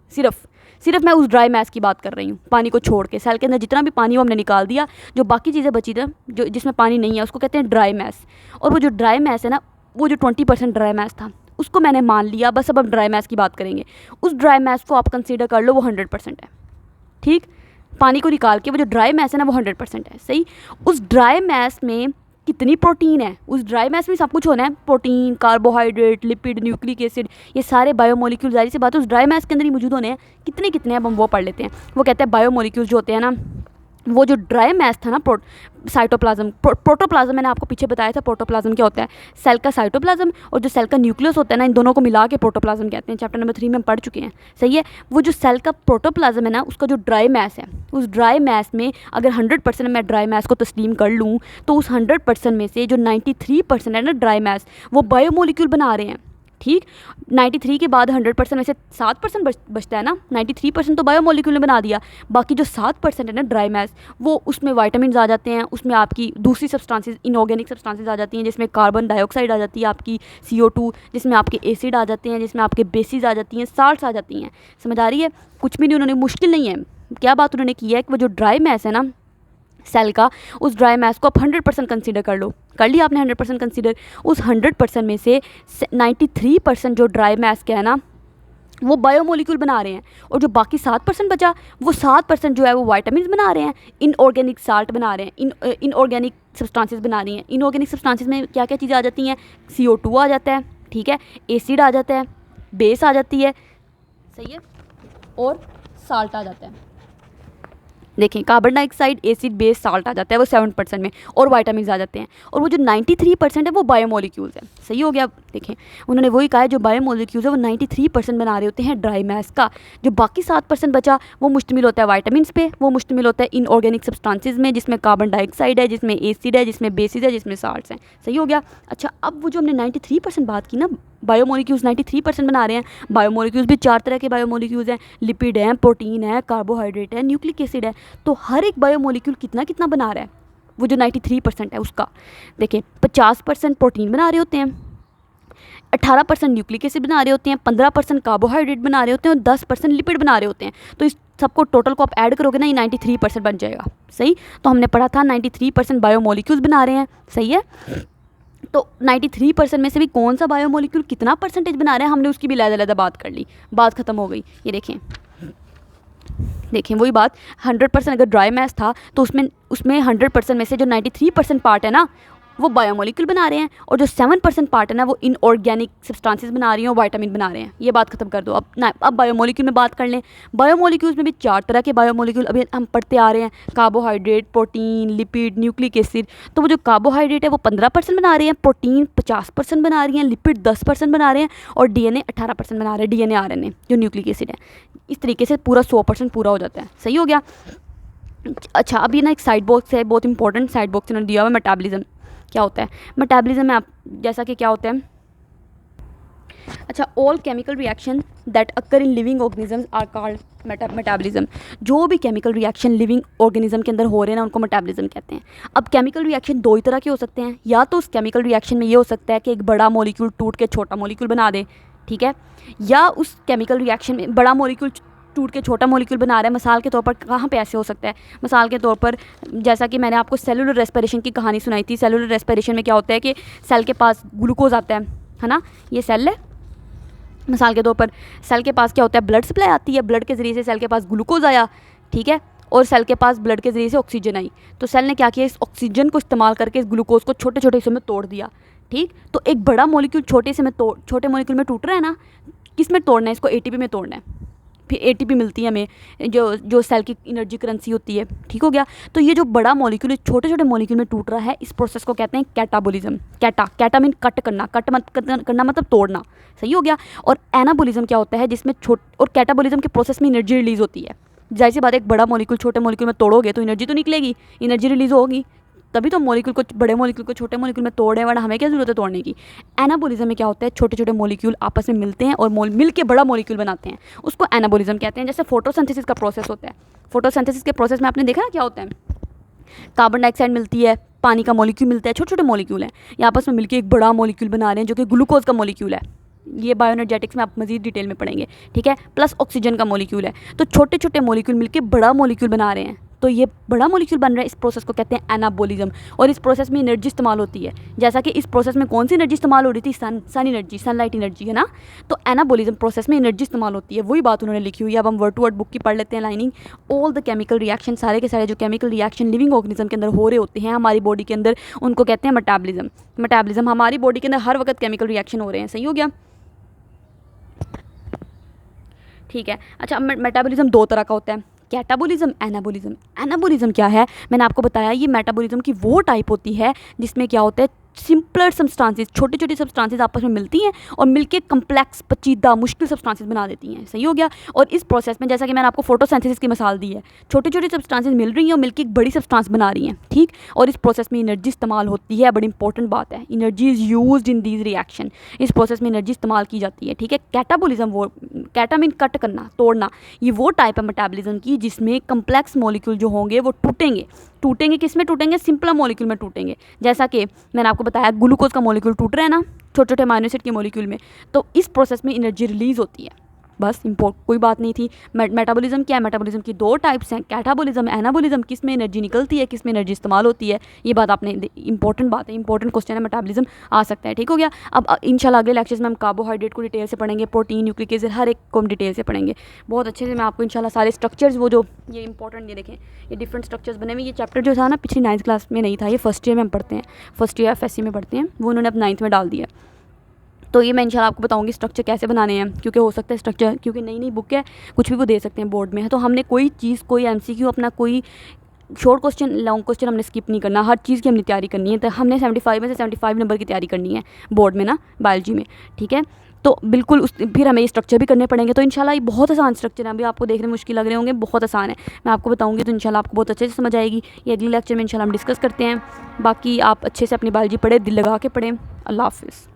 सिर्फ मैं उस ड्राई मैस की बात कर रही हूँ, पानी को छोड़ के। सेल के अंदर जितना भी पानी हो हमने निकाल दिया, जो बाकी चीज़ें बची थी जो जिसमें पानी नहीं है, उसको कहते हैं ड्राई मैस। और वो जो ड्राई मैस है ना, वो जो 20% ड्राई मैस था, उसको मैंने मान लिया, बस अब हम ड्राई मैस की बात करेंगे। उस ड्राई मैस को आप कंसीडर कर लो वो 100% है, ठीक। पानी को निकाल के वो जो ड्राई मैस है ना, वो 100% है, सही। उस ड्राई मैस में कितनी प्रोटीन है? उस ड्राई मैस में सब कुछ होना है, protein, carbohydrate, lipid, nucleic acid, ये सारे बायोमोलिक्यूल, जाहिर सी बात है उस ड्राई मैस के अंदर ही मौजूद होने हैं। कितने कितने, अब हम वो पढ़ लेते हैं। वो कहते हैं बायोमोलिक्यूल जो होते हैं ना, वो जो ड्राई मैस था ना, साइटोप्लाज्म, प्रोटोप्लाज्म, मैंने आपको पीछे बताया था प्रोटोप्लाज्म क्या होता है। सेल का साइटोप्लाज्म और जो सेल का न्यूक्लियस होता है ना, इन दोनों को मिला के प्रोटोप्लाज्म कहते हैं। चैप्टर नंबर 3 में हम पढ़ चुके हैं, सही है। वो जो सेल का प्रोटोप्लाज्म है ना, उसका जो ड्राई मैस है, उस ड्राई मैस में अगर 100% मैं ड्राई मैस को तस्लीम कर लूँ, तो उस 100% में से जो 93% है ना ड्राई मैस, वो बायोमोलिक्यूल बना रहे हैं, ठीक। 93 के बाद 100% में से 7% बचता है ना, 93% तो बायोमोलिक्यूल ने बना दिया। बाकी जो 7% है ना ड्राई मैस, वो उसमें वाइटामिन आ जाते हैं, उसमें आपकी दूसरी सब्सटेंसेस, इनऑर्गेनिक सब्सटेंसेस आ जाती हैं, जिसमें कार्बन डाइऑक्साइड आ जाती है, आपकी CO2, जिसमें आपके एसिड आ जाते हैं, जिसमें आपके बेसिस आ जाती हैं, साल्ट्स आ जाती हैं। समझ आ रही है? कुछ भी नहीं, उन्होंने मुश्किल नहीं है। क्या बात उन्होंने की है कि वो जो ड्राई मैस है ना सेल का, उस ड्राई मैस को आप 100% कंसीडर कर लो। कर लिया आपने 100% कंसीडर। उस 100% में से 93% जो ड्राई मैस का है ना, वो बायोमोलिक्यूल बना रहे हैं। और जो बाकी 7% बचा, वो 7% जो है वो वाइटामिन बना रहे हैं, इनऑर्गेनिक साल्ट बना रहे हैं, इनऑर्गेनिक सब्सटेंसेस बना रही हैं। इनऑर्गेनिक सब्सटेंसेस में क्या क्या चीज़ें आ जाती हैं? CO2 आ जाता है, ठीक है, एसिड आ जाता है, बेस आ जाती है, सही है, और साल्ट आ जाता है। देखें, carbon dioxide, acid, base, salt आ जाता है वो 7% में, और वाइटामिन आ जाते हैं। और वो जो 93% है वो बायोमोलिक्यूल्स है, सही हो गया। देखें, उन्होंने वही कहा है, जो बायोमोलिक्यूल्स है वो 93% बना रहे होते हैं ड्राई मैस का। जो बाकी 7% बचा, वो मुश्तमिल होता है वाइटामिन पे, वो मुश्तमिल होता है इनऑर्गेनिक सब्सटेंसेस में, जिसमें कार्बन डाइऑक्साइड है, जिसमें एसिड है, जिसमें बेसिस है, जिसमें साल्ट्स हैं, सही हो गया। अच्छा, अब वो जो हमने 93% बात की ना, बायोमोलिक्यूल्स 93% बना रहे हैं। बायोमोलिक्यूल्स भी 4 तरह के बायोमोलिक्यूल्स हैं, लिपिड हैं, प्रोटीन है, कार्बोहाइड्रेट है, न्यूक्लिक एसिड है। तो हर एक बायोमोलिक्यूल कितना कितना बना रहा है? वो जो 93% है उसका, देखिए 50% प्रोटीन बना रहे होते हैं, 18% न्यूक्लिक एसिड बना रहे होते हैं, 15% कार्बोहाइड्रेट बना रहे होते हैं, और 10% लिपिड बना रहे होते हैं। तो इस सबको टोटल को आप ऐड करोगे ना, ये 93% बन जाएगा, सही। तो हमने पढ़ा था 93% बायोमोलिक्यूल्स बना रहे हैं, सही है। तो 93% में से भी कौन सा बायोमोलिक्यूल कितना परसेंटेज बना रहे हैं, हमने उसकी भी अलग-अलग बात कर ली, बात ख़त्म हो गई। ये देखें वही बात, 100% अगर ड्राई मैस था तो उसमें 100% में से जो 93% पार्ट है ना, वो बायोमोलिक्यूल बना रहे हैं, और जो 7% पार्ट है ना, वो इनऑर्गेनिक सब्सटेंसेस बना रही हैं और वाइटामिन बना रहे हैं। ये बात खत्म कर दो। अब बायोमोलिक्यूल में बात कर लें। बायोमोलिक्यूल्स में भी 4 तरह के बायोमोलिक्यूल अभी हम पढ़ते आ रहे हैं, carbohydrate, protein, lipid, nucleic acid. तो वो जो कार्बोहाइड्रेट है वो 15% बना रहे हैं, प्रोटीन 50% बना रही हैं, लिपिड 10% बना रहे हैं, और DNA 18% बना रहे हैं, DNA RNA जो न्यूक्लिक एसिड है। इस तरीके से पूरा 100% पूरा हो जाता है, सही हो गया। अच्छा, अभी ना एक साइड बॉक्स है, बहुत इंपॉर्टेंट साइड बॉक्स इन्होंने दिया हुआ है, मेटाबॉलिज्म क्या होता है। मेटाबॉलिज्म में आप जैसा कि क्या होता है, अच्छा, all chemical reaction that occur in living organisms are called metabolism. जो भी केमिकल रिएक्शन लिविंग ऑर्गेनिज्म के अंदर हो रहे हैं ना, उनको मेटाबॉलिज्म कहते हैं। अब केमिकल रिएक्शन दो ही तरह के हो सकते हैं, या तो उस केमिकल रिएक्शन में ये हो सकता है कि एक बड़ा मॉलिक्यूल टूट के छोटा मॉलिक्यूल बना दे, ठीक है, या उस केमिकल रिएक्शन में बड़ा मॉलिक्यूल टूट के छोटा मॉलिक्यूल बना रहा है। मिसाल के तौर पर कहाँ पे ऐसे हो सकता है, मिसाल के तौर पर जैसा कि मैंने आपको सेलुलर रेस्पिरेशन की कहानी सुनाई थी। सेलुलर रेस्पिरेशन में क्या होता है कि सेल के पास ग्लूकोज आता है ना, ये सेल है, मिसाल के तौर पर सेल के पास क्या होता है, ब्लड सप्लाई आती है, ब्लड के ज़रिए से सेल के पास ग्लूकोज आया, ठीक है, और सेल के पास ब्लड के ज़रिए से ऑक्सीजन आई। तो सेल ने क्या किया, इस ऑक्सीजन को इस्तेमाल करके इस ग्लूकोज को छोटे छोटे हिस्सों में तोड़ दिया, ठीक। तो एक बड़ा मॉलिक्यूल छोटे मॉलिक्यूल में टूट रहा है ना, किस में तोड़ना है, इसको एटीपी में तोड़ना है, फिर एटीपी मिलती है हमें, जो सेल की एनर्जी करेंसी होती है, ठीक हो गया। तो ये जो बड़ा मॉलिक्यूल छोटे छोटे मॉलिक्यूल में टूट रहा है, इस प्रोसेस को कहते हैं कैटाबॉलिज्म। कैटा मीन कट करना, करना मतलब तोड़ना, सही हो गया। और एनाबॉलिज्म क्या होता है, जिसमें और कैटाबॉलिज्म के प्रोसेस में एनर्जी रिलीज होती है। जाहिर सी बात है, एक बड़ा मॉलिक्यूल छोटे मॉलिक्यूल में तोड़ोगे तो एनर्जी तो निकलेगी, एनर्जी रिलीज होगी, तभी तो मॉलिक्यूल को, बड़े मॉलिक्यूल को छोटे मॉलिक्यूल में तोड़े, वरना हमें क्या ज़रूरत है तोड़ने की। एनाबॉलिज्म में क्या होता है, छोटे छोटे मॉलिक्यूल आपस में मिलते हैं और मिल के बड़ा मॉलिक्यूल बनाते हैं, उसको एनाबॉलिज्म कहते हैं। जैसे फोटोसिंथेसिस का प्रोसेस होता है, फोटोसिंथेसिस के प्रोसेस में आपने देखा ना क्या होता है, कार्बन डाइऑक्साइड मिलती है, पानी का मॉलिक्यूल मिलता है, छोटे छोटे मॉलिक्यूल हैं, ये आपस में मिलकर एक बड़ा मॉलिक्यूल बना रहे हैं जो कि ग्लूकोज का मॉलिक्यूल है। ये बायोएनर्जेटिक्स में आप मजीद डिटेल में पढ़ेंगे, ठीक है, प्लस ऑक्सीजन का मॉलिक्यूल है। तो छोटे छोटे मॉलिक्यूल मिलकर बड़ा मॉलिक्यूल बना रहे हैं, तो ये बड़ा मॉलिक्यूल बन रहा है, इस प्रोसेस को कहते हैं एनाबॉलिज्म। और इस प्रोसेस में एनर्जी इस्तेमाल होती है, जैसा कि इस प्रोसेस में कौन सी एनर्जी इस्तेमाल हो रही थी, सन एनर्जी, सनलाइट एनर्जी, है ना। तो एनाबॉलिज्म प्रोसेस में एनर्जी इस्तेमाल होती है, वही बात उन्होंने लिखी हुई है। अब हम वर्ड टू वर्ड बुक की पढ़ लेते हैं lining. All the chemical reaction, सारे के सारे जो केमिकल रिएक्शन लिविंग ऑर्गेनिज्म के अंदर हो रहे होते हैं हमारी बॉडी के अंदर, उनको कहते हैं मेटाबॉलिज्म। मेटाबॉलिज्म, हमारी बॉडी के अंदर हर वक्त केमिकल रिएक्शन हो रहे हैं, सही हो गया, ठीक है। अच्छा, मेटाबॉलिज्म दो तरह का होता है, कैटाबॉलिज्म, एनाबॉलिज्म। एनाबॉलिज्म क्या है, मैंने आपको बताया, ये मेटाबॉलिज्म की वो टाइप होती है जिसमें क्या होता है, सिंपलर सब्सटेंसेस, छोटी छोटी सब्सटेंसेस आपस में मिलती हैं और मिलके कम्प्लेक्स, पेचीदा, मुश्किल सब्सटेंसेस बना देती हैं, सही हो गया। और इस प्रोसेस में, जैसा कि मैंने आपको फोटोसिंथेसिस की मिसाल दी है, छोटी छोटी सब्सटेंसेस मिल रही हैं और मिलकर एक बड़ी सब्सटेंस बना रही हैं, ठीक। और इस प्रोसेस में एनर्जी इस्तेमाल होती है, बड़ी इंपॉर्टेंट बात है, energy is used in these reaction, इस प्रोसेस में एनर्जी इस्तेमाल की जाती है, ठीक है। कैटाबॉलिज्म, वो कैटा मीन कट करना, तोड़ना, ये वो टाइप है मेटाबॉलिज्म की जिसमें कम्प्लेक्स मॉलिक्यूल जो होंगे वो टूटेंगे किस में टूटेंगे, सिंपल मॉलिक्यूल में टूटेंगे। जैसा कि मैंने आपको बताया, ग्लूकोज का मॉलिक्यूल टूट रहा है ना छोटे छोटे अमीनो एसिड के मॉलिक्यूल में, तो इस प्रोसेस में एनर्जी रिलीज होती है, बस कोई बात नहीं थी। मेटाबॉलिज्म क्या है, मेटाबॉलिज्म की दो टाइप्स हैं, कैटाबॉलिज्म, एनाबॉलिज्म। किस में एनर्जी निकलती है, किस में एनर्जी इस्तेमाल होती है, ये बात आपने, इंपॉर्टेंट बात है, इंपॉर्टेंट क्वेश्चन है, मेटाबॉलिज्म आ सकता है, ठीक हो गया। अब इंशाल्लाह अगले लेक्चर्स में हम कार्बोहाइड्रेट को डिटेल से पढ़ेंगे, प्रोटीन, न्यूक्लिक एसिड, हर एक को हम डिटेल से पढ़ेंगे बहुत अच्छे से। मैं आपको इंशाल्लाह सारे स्ट्रक्चर्स, वो जो ये इंपॉर्टेंट, ये देखें, ये डिफरेंट स्ट्रक्चर्स बने हुए। ये चैप्टर जो था ना पिछली 9th क्लास में नहीं था, ये फर्स्ट ईयर में हम पढ़ते हैं, फर्स्ट ईयर FSC में पढ़ते हैं, वो उन्होंने अब 9th में डाल दिया। तो ये मैं इंशाल्लाह आपको बताऊंगी स्ट्रक्चर कैसे बनाने हैं, क्योंकि हो सकता है स्ट्रक्चर, क्योंकि नई नई बुक है, कुछ भी वो दे सकते हैं बोर्ड में, है। तो हमने कोई चीज़, कोई MCQ, अपना कोई शॉर्ट क्वेश्चन, लॉन्ग क्वेश्चन हमने स्किप नहीं करना, हर चीज़ की हमने तैयारी करनी है। तो हमने 75 में से 75 नंबर की तैयारी करनी है बोर्ड में ना, बायोलॉजी में, ठीक है। तो बिल्कुल फिर हमें ये स्ट्रक्चर भी करने पड़ेंगे। तो इंशाल्लाह ये बहुत आसान स्ट्रक्चर है, अभी आपको देखने में मुश्किल लग रहे होंगे, बहुत आसान है, मैं आपको बताऊंगी तो इंशाल्लाह आपको बहुत अच्छे से समझ आएगी। ये अगले लेक्चर में इंशाल्लाह हम डिस्कस करते हैं। बाकी आप अच्छे से अपनी बायोलॉजी पढ़ें, दिल लगा के पढ़ें। अल्लाह हाफिज़।